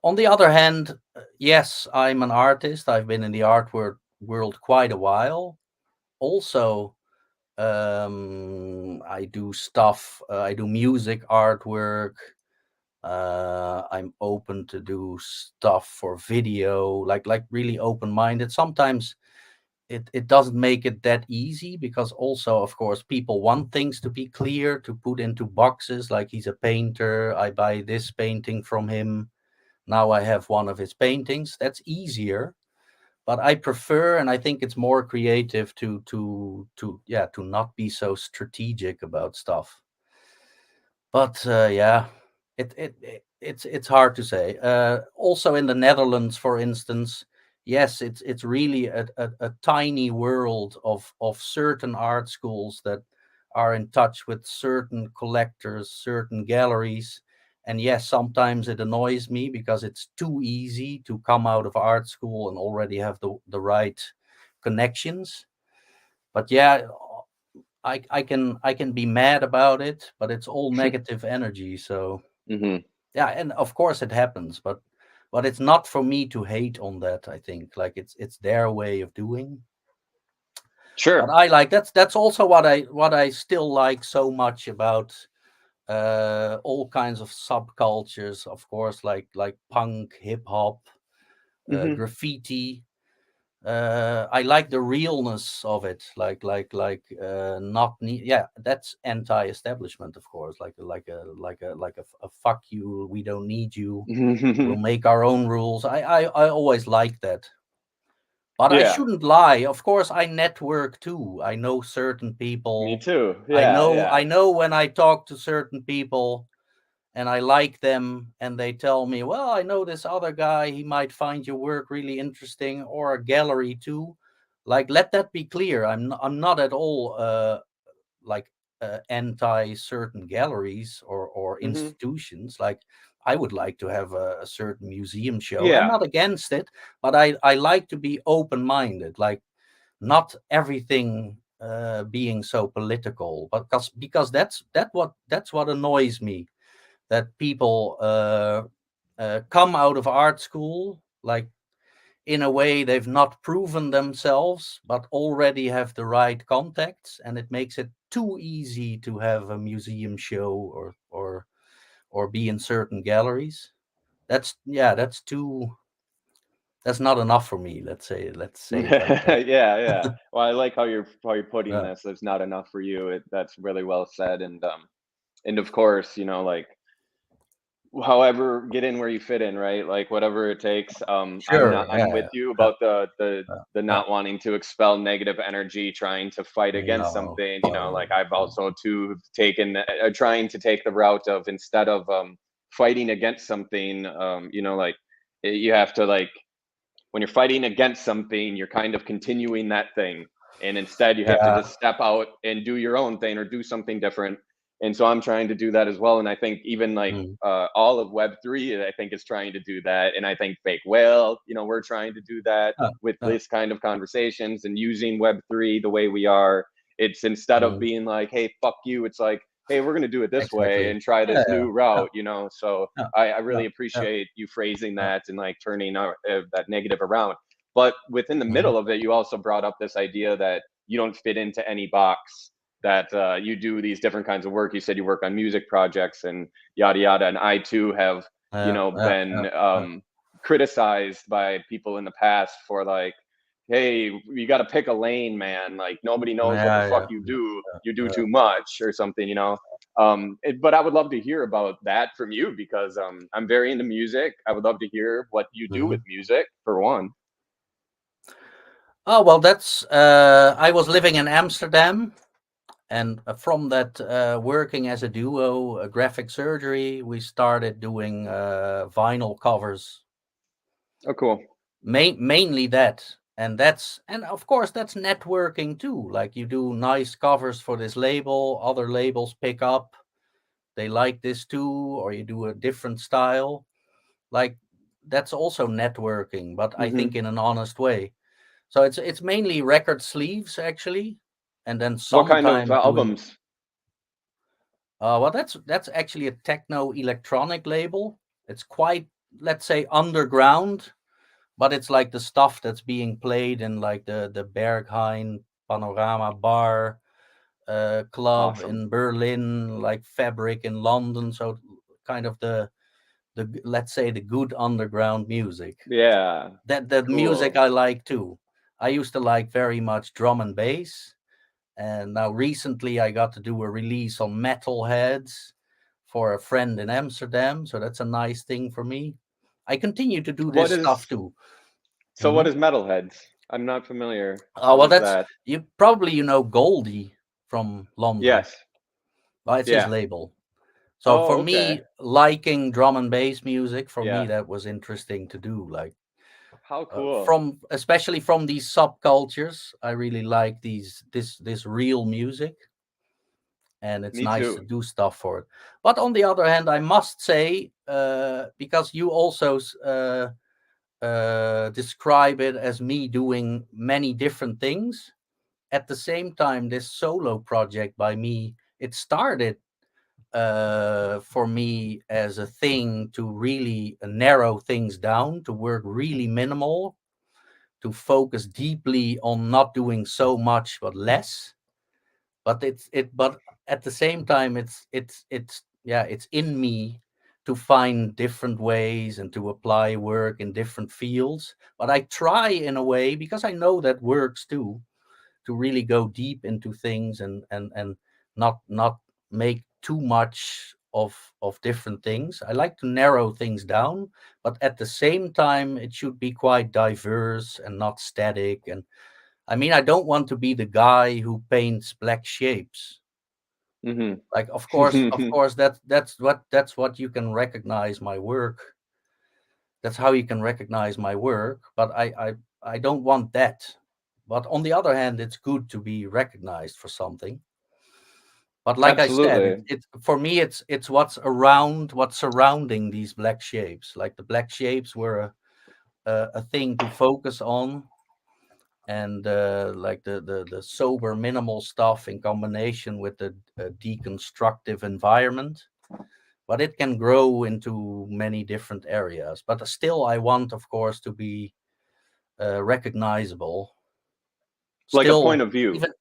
on the other hand, yes, I'm an artist. I've been in the world quite a while. Also, I do stuff. I do music artwork. I'm open to do stuff for video, like really open-minded. Sometimes it doesn't make it that easy, because also, of course, people want things to be clear, to put into boxes. Like, he's a painter, I buy this painting from him, now I have one of his paintings. That's easier. But I prefer, and I think it's more creative to not be so strategic about stuff. But yeah, it's hard to say. Also in the Netherlands, for instance, yes, it's really a tiny world of certain art schools that are in touch with certain collectors, certain galleries. And yes, sometimes it annoys me because it's too easy to come out of art school and already have the right connections. But yeah, I can be mad about it, but it's all negative energy. So Hmm. yeah, and of course it happens, but it's not for me to hate on that. I think like it's their way of doing. But Sure. I like that's also what I still like so much about all kinds of subcultures, of course, like punk, hip hop, Hmm. graffiti. I like the realness of it, not yeah, that's anti-establishment, of course, like a fuck you, we don't need you, we'll make our own rules. I always like that, but I Yeah, shouldn't lie. Of course, I network too. I know certain me people. too. I Yeah, know yeah. I know when I talk to certain people and I like them and they tell me, well, I know this other guy, he might find your work really interesting, or a gallery too. Like, let that be clear. I'm not at all like anti certain galleries or Hmm. institutions. Like, I would like to have a certain museum show. I'm Yeah. not against it, but I like to be open minded. Like, not everything being so political, but because that's what annoys me, that people come out of art school like in a way they've not proven themselves but already have the right contacts, and it makes it too easy to have a museum show or be in certain galleries. That's yeah, that's not enough for me. Let's say it like that. Yeah, yeah. Well, I like how you're putting Yeah, this. It's not enough for you. That's really well said. And of course, like however, get in where you fit in, right? Like whatever it takes. sure. I'm Yeah, with you yeah, about the yeah, the yeah. not wanting to expel negative energy, trying to fight against No, something. no. Like I've also too taken trying to take the route of, instead of fighting against something, like you have to, like, when you're fighting against something, you're kind of continuing that thing. And instead, you have to Yeah. just step out and do your own thing or do something different. And so I'm trying to do that as well. And I think even like Mm, all of Web3, I think is trying to do that. And I think Fake Whale, we're trying to do that yeah, with yeah. this kind of conversations and using Web3 the way we are. It's instead of Mm, being like, hey, fuck you, it's like, hey, we're going to do it this way exactly. and try Yeah, this yeah, new yeah, route. So yeah, I yeah, really yeah, appreciate you phrasing yeah. that and like turning that negative around. But within the Mhm. middle of it, you also brought up this idea that you don't fit into any box, that you do these different kinds of work. You said you work on music projects and yada yada. And I too have, Yeah, yeah, been yeah, yeah. criticized by people in the past for like, hey, you got to pick a lane, man. Like nobody knows what the Yeah, fuck yeah, you yeah, do. You do yeah. too much or something. But I would love to hear about that from you, because I'm very into music. I would love to hear what you do with Mhm. music, for one. Oh, well, that's I was living in Amsterdam, and from that, working as a duo, graphic surgery, we started doing vinyl covers. Oh, cool. Mainly that, and of course that's networking too. Like, you do nice covers for this label, other labels pick up, they like this too, or you do a different style. Like, that's also networking, but I think Hmm. in an honest way. So it's mainly record sleeves actually, and then What kind of sometimes doing. albums? Well, that's actually a techno electronic label. It's quite, let's say, underground, but it's like the stuff that's being played in like the Berghain Panorama Bar club Awesome. in Berlin, like Fabric in London. So kind of the let's say the good underground music. Yeah. That music Cool. I like too. I used to like very much drum and bass, and now recently I got to do a release on Metalheads for a friend in Amsterdam, so that's a nice thing for me. I continue to do What this stuff is too. so? What Mhm. is Metalheads? I'm not familiar. Oh What well, is that's that? you know Goldie from London. Yes. Well, it's his Yeah. label. So Oh, for okay. me, liking drum and bass music, for me Yeah. that was interesting to do. Like How cool. from especially from these subcultures, I really like this real music, and it's Me nice to too. do stuff for it. But on the other hand, I must say, because you also describe it as me doing many different things at the same time, this solo project by me, it started for me as a thing to really narrow things down, to work really minimal, to focus deeply on not doing so much but less. But but at the same time, it's in me to find different ways and to apply work in different fields. But I try in a way, because I know that works too, to really go deep into things and not make too much of different things. I like to narrow things down, but at the same time it should be quite diverse and not static. And I mean, I don't want to be the guy who paints black shapes. Hmm. Like, of course, that's what you can recognize my work. That's how you can recognize my work. But I don't want that. But on the other hand, it's good to be recognized for something. But like I said, Absolutely. it's for me, it's what's surrounding these black shapes. Like the black shapes were a thing to focus on, and like the sober minimal stuff in combination with the deconstructive environment. But it can grow into many different areas. But still, I want, of course, to be recognizable. Like a Still, point of view. even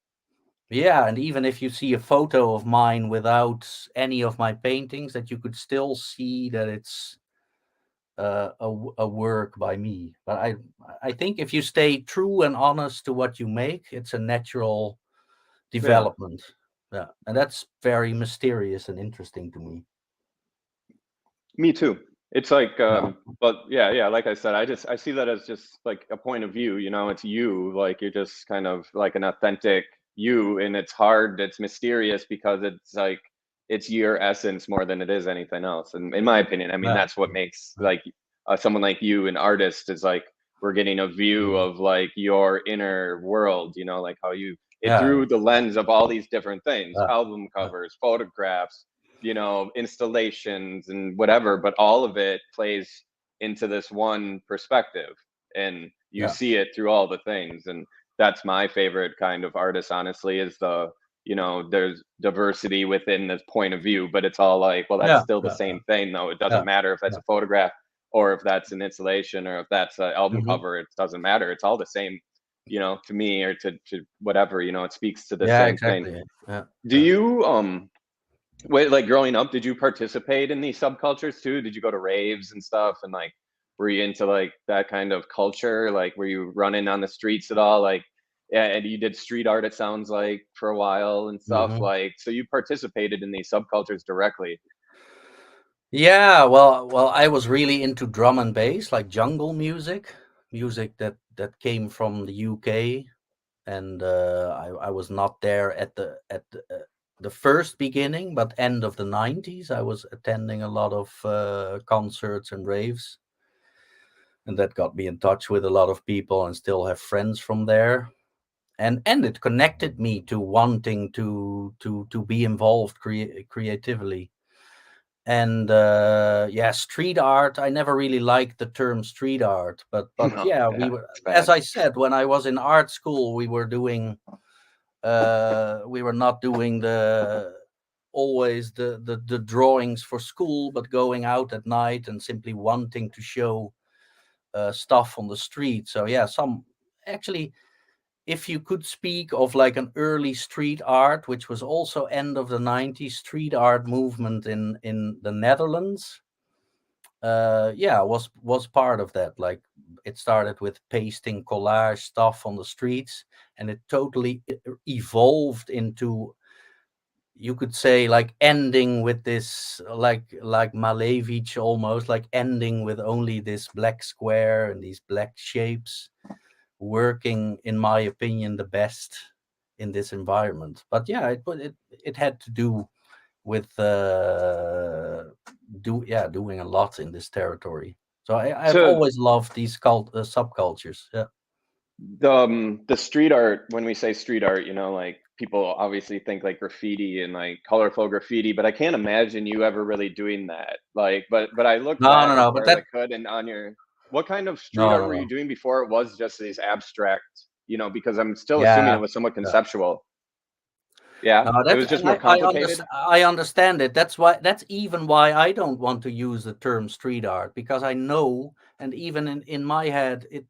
yeah, and even if you see a photo of mine without any of my paintings, that you could still see that it's a work by me. But I think if you stay true and honest to what you make, it's a natural Yeah. development. Yeah, and that's very mysterious and interesting to me. Me too. It's like, Yeah, but yeah, yeah. Like I said, I see that as just like a point of view. It's you. Like you're just kind of like an authentic you, and it's hard. It's mysterious because it's like it's your essence more than it is anything else. And in my opinion, I mean, yeah, that's what makes like someone like you an artist is like we're getting a view mm, of like your inner world. Like how you it yeah, through the lens of all these different things, yeah, album yeah, covers, photographs, installations and whatever, but all of it plays into this one perspective, and you yeah, see it through all the things. And that's my favorite kind of artist, honestly, is there's diversity within this point of view, but it's all like, well, that's yeah, still the yeah, same thing, though. It yeah, doesn't matter if that's yeah. a photograph or if that's an installation or if that's an album Hmm. cover. It doesn't matter. It's all the same, to me, or to whatever, it speaks to the Yeah, same thing. exactly. Yeah, Do yeah. you wait, like growing up, did you participate in these subcultures too? Did you go to raves and stuff? And like, were you into like that kind of culture? Like, were you running on the streets at all? Like, yeah, and you did street art, it sounds like, for a while and stuff. Hmm. Like, so you participated in these subcultures directly. Yeah, well, I was really into drum and bass, like jungle music, music that came from the UK, and I was not there at the first beginning, but end of the 90s, I was attending a lot of concerts and raves, and that got me in touch with a lot of people, and still have friends from there. And it connected me to wanting to be involved creatively. And yeah, street art, I never really liked the term street art, but No, yeah, we yeah, were, it's as bad. I said, when I was in art school, we were not doing the always the drawings for school, but going out at night and simply wanting to show stuff on the street. So yeah, some actually, if you could speak of like an early street art, which was also end of the 90s, street art movement in the Netherlands, yeah, was part of that. Like, it started with pasting collage stuff on the streets, and it totally evolved into, you could say, like ending with this, like Malevich, almost like ending with only this black square and these black shapes working, in my opinion, the best in this environment. But yeah, it had to do with doing a lot in this territory. So I've So always loved these subcultures. Yeah. the street art, when we say street art, you know, like people obviously think like graffiti and like colorful graffiti, but I can't imagine you ever really doing that. Like, but I looked No, back no, as no. But far as I that could, and on your, what kind of street no, art no, were you no. doing before it was just these abstract, you know, because I'm still assuming it Yeah. was somewhat Yeah. conceptual. Yeah, No, it that's was just and more complicated. I understand it. That's even why I don't want to use the term street art, because I know, and even in my head, it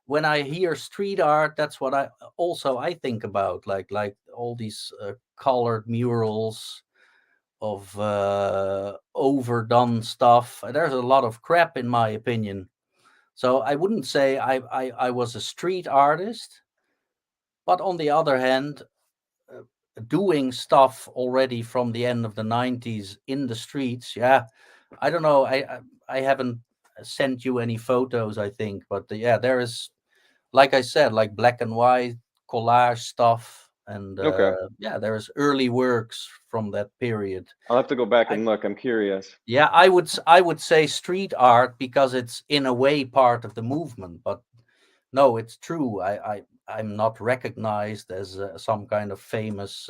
when I hear street art, that's what I think about, like all these colored murals of overdone stuff. There's a lot of crap, in my opinion. So I wouldn't say I was a street artist, but on the other hand, uh, doing stuff already from the end of the 90s in the streets. Yeah, I don't know. I haven't sent you any photos, I think, but yeah, there is, like I said, like black and white collage stuff, and Okay, yeah, there is early works from that period. I'll have to go back I and look. I'm curious. Yeah, I would say street art because it's in a way part of the movement, but no, it's true. I'm not recognized as some kind of famous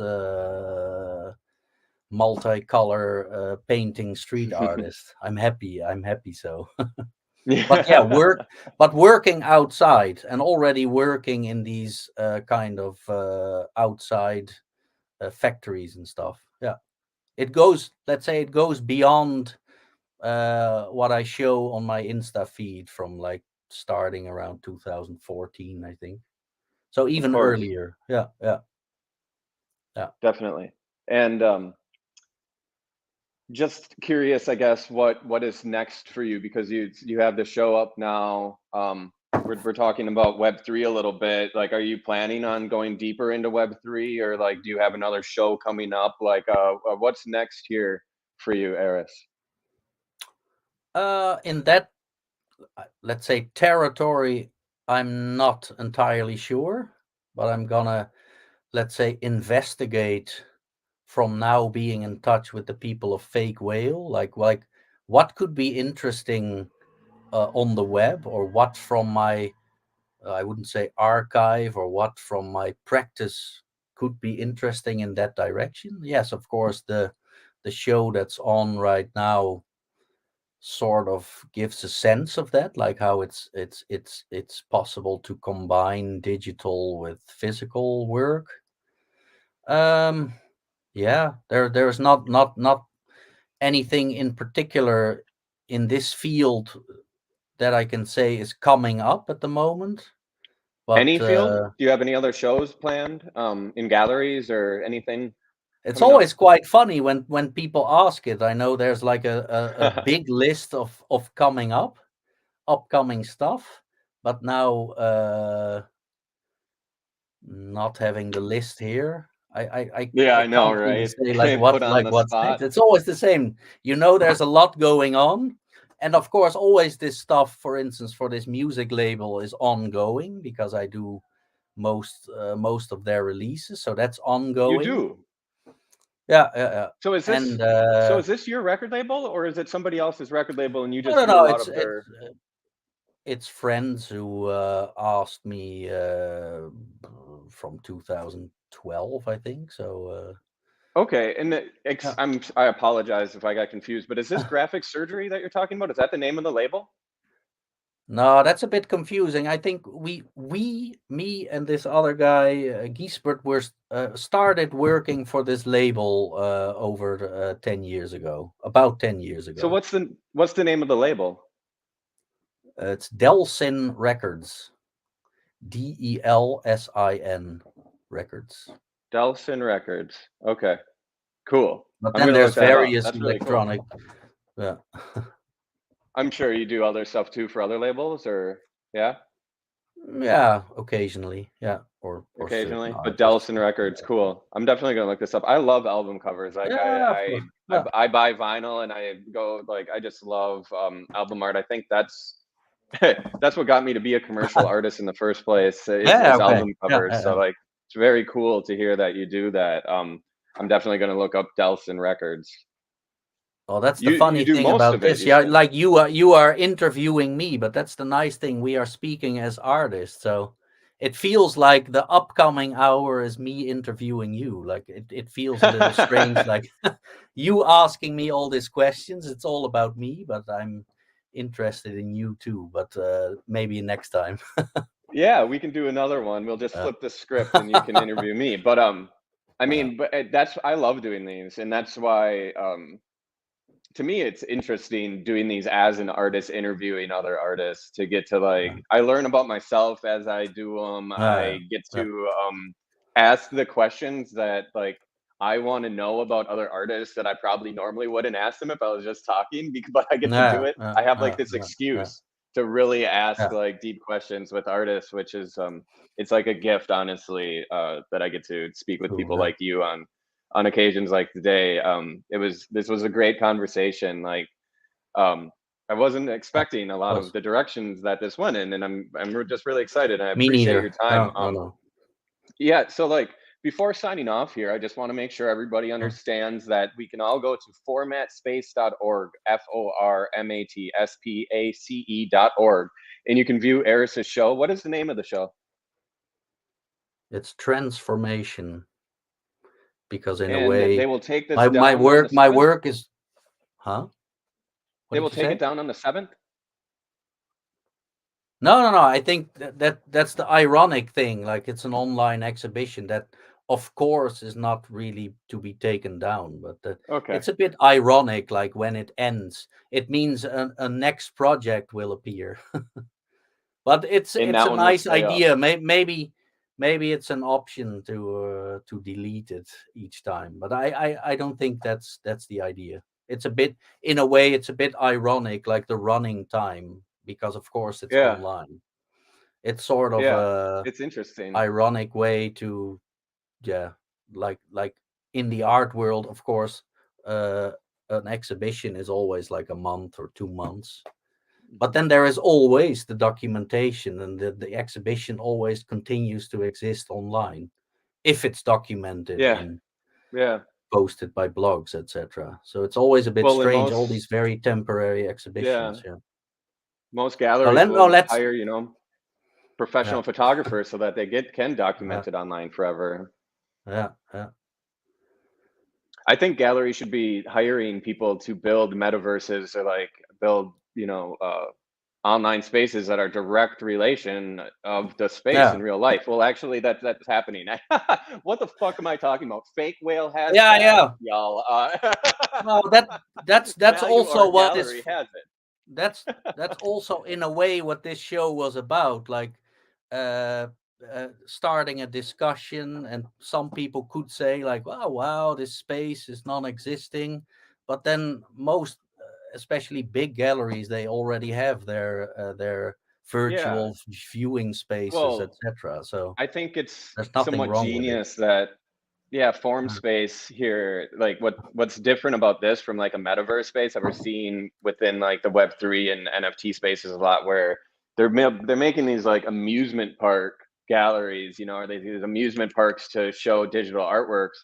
multicolor painting street artist. I'm happy so. But yeah, Yeah. working outside and already working in these kind of outside factories and stuff. Yeah, it goes. Let's say it goes beyond what I show on my Insta feed from like starting around 2014, I think. So Of even course, earlier. Yeah, yeah, yeah. definitely. And just curious, I guess, what is next for you, because you have the show up now. We're talking about Web3 a little bit. Like, are you planning on going deeper into Web3, or like, do you have another show coming up? Like, what's next here for you, Erris? In that, let's say, territory, I'm not entirely sure, but I'm gonna, let's say, investigate from now, being in touch with the people of FakeWhale, like what could be interesting on the web, or what from my I wouldn't say archive, or what from my practice could be interesting in that direction. Yes, of course, the show that's on right now sort of gives a sense of that, like how it's possible to combine digital with physical work. Um, yeah, there's not anything in particular in this field that I can say is coming up at the moment, but Any field? Do you have any other shows planned in galleries or anything it's coming up? always quite funny when people ask it. I know there's like a big list of upcoming stuff, but now not having the list here, Yeah, I I know, can't really right? say like Put on the what's next. spot. It's always the same. There's a lot going on, and of course, always this stuff. For instance, for this music label is ongoing because I do most of their releases, so that's You ongoing. do. Yeah, yeah, yeah. So is And this so is this your record label, or is it somebody else's record label and you I just don't do a know. lot of their? It's friends who asked me from 2012, I think. So Okay, and yeah. I apologize if I got confused, but is this graphic surgery that you're talking about? Is that the name of the label? No, that's a bit confusing. I think me and this other guy, Giesbert, started working for this label over 10 years ago, about 10 years So ago. what's the name of the label? It's Delsin Records, Delsin Records. Delson Records. Okay, cool. But I'm then gonna there's look that up. various That's really cool. electronic. Yeah. I'm sure you do other stuff too for other labels, or yeah, Yeah, occasionally. Yeah, or certain occasionally. But artists. Delson Records, cool. I'm definitely gonna look this up. I love album covers. Like Yeah, of course. Yeah, I buy vinyl and I go, like, I just love album art. I think that's that's what got me to be a commercial artist in the first place, yeah. is Okay. album Yeah, covers. yeah, So yeah. like, it's very cool to hear that you do that. I'm definitely going to look up Delson Records. Well, that's the You funny do thing most about of it, this. you Yeah, said. like you are interviewing me, but that's the nice thing. We are speaking as artists, so it feels like the upcoming hour is me interviewing you. Like it feels a little strange, like you asking me all these questions. It's all about me, but I'm interested in you too. But maybe next time. Yeah, we can do another one. We'll just Uh, flip the script and you can interview me. But I yeah, mean, but that's I love doing these, and that's why to me it's interesting doing these as an artist, interviewing other artists to get to like yeah, I learn about myself as I do them. yeah, I get yeah, to ask the questions that like I want to know about other artists that I probably normally wouldn't ask them if I was just talking. But I get to do yeah, it. yeah, I have like yeah, this yeah, yeah, excuse to really ask yeah. like deep questions with artists, which is it's like a gift, honestly, that I get to speak with True. people Yeah. like you on occasions like today. This was a great conversation. Like um, I wasn't Yeah, expecting a lot of was the directions that this went in, and just really excited. I me appreciate your neither. time. No, no, no. Yeah, so like before signing off here, I just want to make sure everybody Uh, understands that we can all go to formatspace.org, formatspace.org, and you can view Erris's show. What is the name of the show? It's transformation because in a And they way, will take this my down on the work my 7th. work is, huh? What They did will you take it say? down on the 7th. No, no, no. I think that's the ironic thing. Like it's an online exhibition that, of course, is not really to be taken down. But Okay. it's a bit ironic. Like when it ends, it means a next project will appear. But And it's that a one will nice stay up. idea. Maybe it's an option to delete it each time. But I don't think that's the idea. It's a bit, in a way, it's a bit ironic, like the running time, because of course it's Yeah. online. It's sort of Yeah. a It's interesting. ironic way to, yeah, like in the art world, of course, uh, an exhibition is always like a month or 2 months. But then there is always the documentation, and the exhibition always continues to exist online if it's documented Yeah. and Yeah. posted by blogs, etc. So it's always a bit Well, in strange, all these very temporary yeah, exhibitions. Yeah. most So galleries let no, will let's hire, yeah, professional photographers so that they can yeah, document it online forever. yeah, yeah, I think galleries should be hiring people to build metaverses or like build, online spaces that are direct relation of the space yeah, in real life. Well, actually, that's happening. What the fuck am I talking about? Fake Whale has yeah, that, yeah. y'all. No, that's Value also Art what is Gallery has that's that's also in a way what this show was about, like uh, starting a discussion, and some people could say like, oh wow, this space is non-existing, but then most especially big galleries, they already have their Yeah. virtual viewing spaces, Well, etc. So I think it's there's nothing somewhat wrong with it. genius that yeah, form space here. Like what's different about this from like a metaverse space that we're seeing within like the Web3 and NFT spaces a lot, where they're making these like amusement park galleries, or these amusement parks to show digital artworks.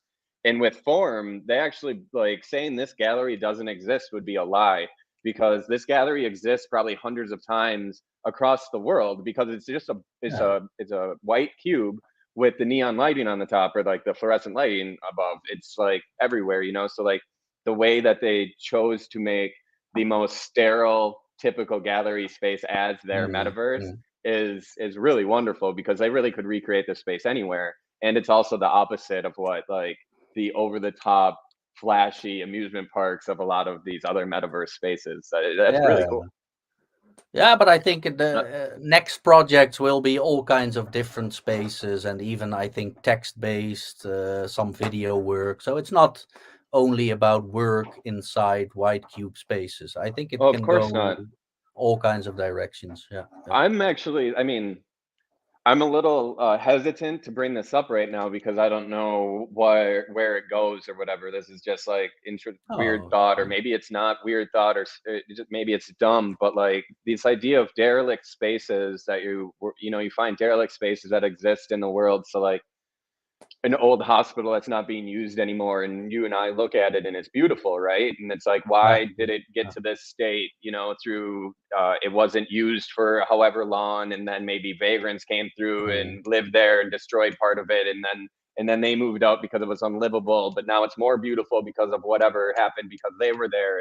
And with form, they actually like saying this gallery doesn't exist would be a lie, because this gallery exists probably hundreds of times across the world, because it's just Yeah, it's a white cube with the neon lighting on the top, or like the fluorescent lighting above. It's like everywhere, so like the way that they chose to make the most sterile typical gallery space as their mm, metaverse mm. is really wonderful, because they really could recreate this space anywhere. And it's also the opposite of what like the over the top flashy amusement parks of a lot of these other metaverse spaces. That's really Yeah. cool. Yeah, but I think Uh, the next projects will be all kinds of different spaces, and even I think text-based, some video work. So it's not only about work inside white cube spaces. I think it oh, of can course go not. all kinds of directions. Yeah, yeah. I'm actually, I mean, I'm a little hesitant to bring this up right now, because I don't know where it goes or whatever. This is just like weird Oh, it's thought, or fine. maybe it's not weird thought, or maybe it's dumb. But like this idea of derelict spaces that you find derelict spaces that exist in the world. So like an old hospital that's not being used anymore, and you and I look at it and it's beautiful, right? And it's like, Yeah, why did it get yeah. to this state, through it wasn't used for however long, and then maybe vagrants came through Mm, and lived there and destroyed part of it, and then they moved out because it was unlivable, but now it's more beautiful because of whatever happened because they were there,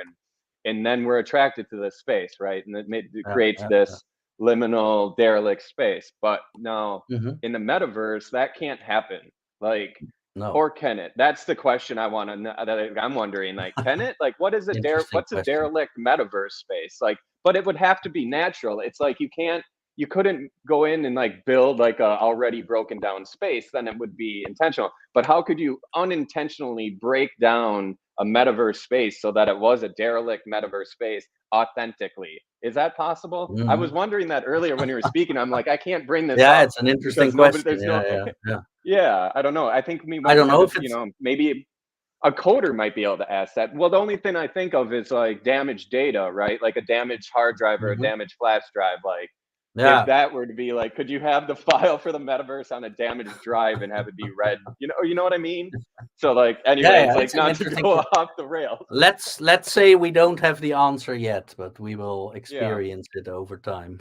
and then we're attracted to this space, right? And it yeah, creates yeah, yeah. this liminal derelict space. But no, Mhm. in the metaverse, that can't happen. Like, No, or can it? That's the question I want to know. That I'm wondering. Like, can it? Like, interesting what's a question. derelict metaverse space? Like, but it would have to be natural. It's like you couldn't go in and like build like a already broken down space. Then it would be intentional. But how could you unintentionally break down a metaverse space so that it was a derelict metaverse space authentically? Is that possible? I was Mhm. wondering that earlier when you were speaking. I'm like, I can't bring this Yeah, up it's an interesting because nobody, question. there's Yeah, no, yeah, yeah. yeah, I don't know. I think we I might don't have know to, if it's maybe a coder might be able to ask that. Well, the only thing I think of is like damaged data, right? Like a damaged hard drive or a Mhm. damaged flash drive. Like, if Yeah, that were to be like, could you have the file for the metaverse on a damaged drive and have it be read? You know what I mean? So like, yeah, anyways, yeah. like It's an not to interesting go off the rails. let's say we don't have the answer yet, but we will Yeah. experience it over time.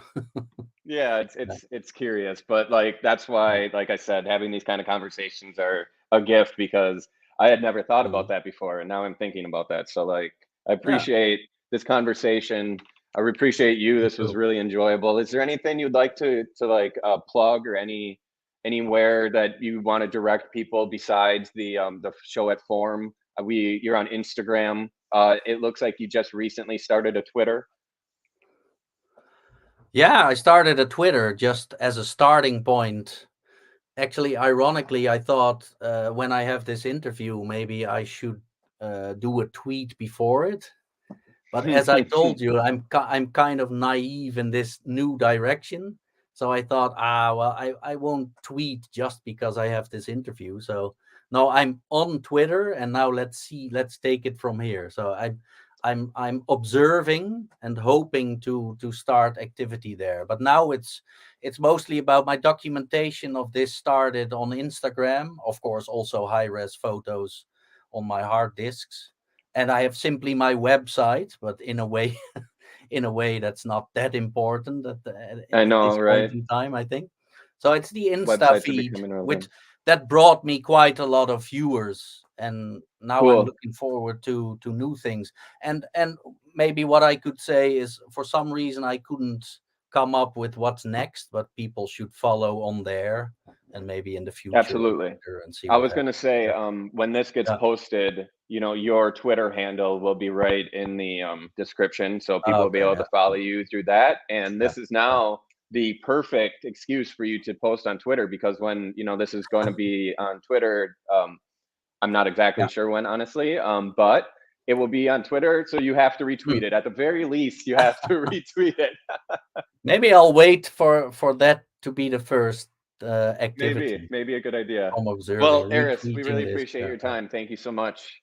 Yeah, it's Yeah, it's it's curious, but like that's yeah. why, like I said, having these kind of conversations are a gift because I had never thought about Mhm. that before, and now I'm thinking about that. So like, I Yeah, appreciate this conversation. I appreciate you. me This was too. really enjoyable. Is there anything you'd like to like plug or anywhere that you want to direct people besides the show at Form? You're on Instagram. It looks like you just recently started a Twitter. Yeah, I started a Twitter just as a starting point. Actually, ironically, I thought when I have this interview, maybe I should do a tweet before it. But as I told you, I'm kind of naive in this new direction. So I thought, well, I won't tweet just because I have this interview. So no, I'm on Twitter, and now let's take it from here. So I'm observing and hoping to start activity there. But now it's mostly about my documentation of this started on Instagram, of course, also high res photos on my hard disks, and I have simply my website, but in a way, in a way that's not that important I at know, this point right? in time, I think. So it's the Insta Websites are feed, becoming which relevant. that brought me quite a lot of viewers, and now I'm Cool. looking forward to new things. And maybe what I could say is, for some reason, I couldn't come up with what's next, but people should follow on there, and maybe in the future on Absolutely. Twitter and see I what was gonna happens. say, Yeah, when this gets yeah. posted, your Twitter handle will be right in the description, so people will be Okay, able yeah, to follow you through that. And yeah, this is yeah. now the perfect excuse for you to post on Twitter because when this is going to be on Twitter, I'm not exactly Yeah. sure when, honestly, but it will be on Twitter, so you have to Hmm. retweet it. At the very least, you have to retweet it. Maybe I'll wait for that to be the first Maybe, activity maybe a good idea. from observing, Well, Eris, we retweeting really this. appreciate your time. Thank you so much.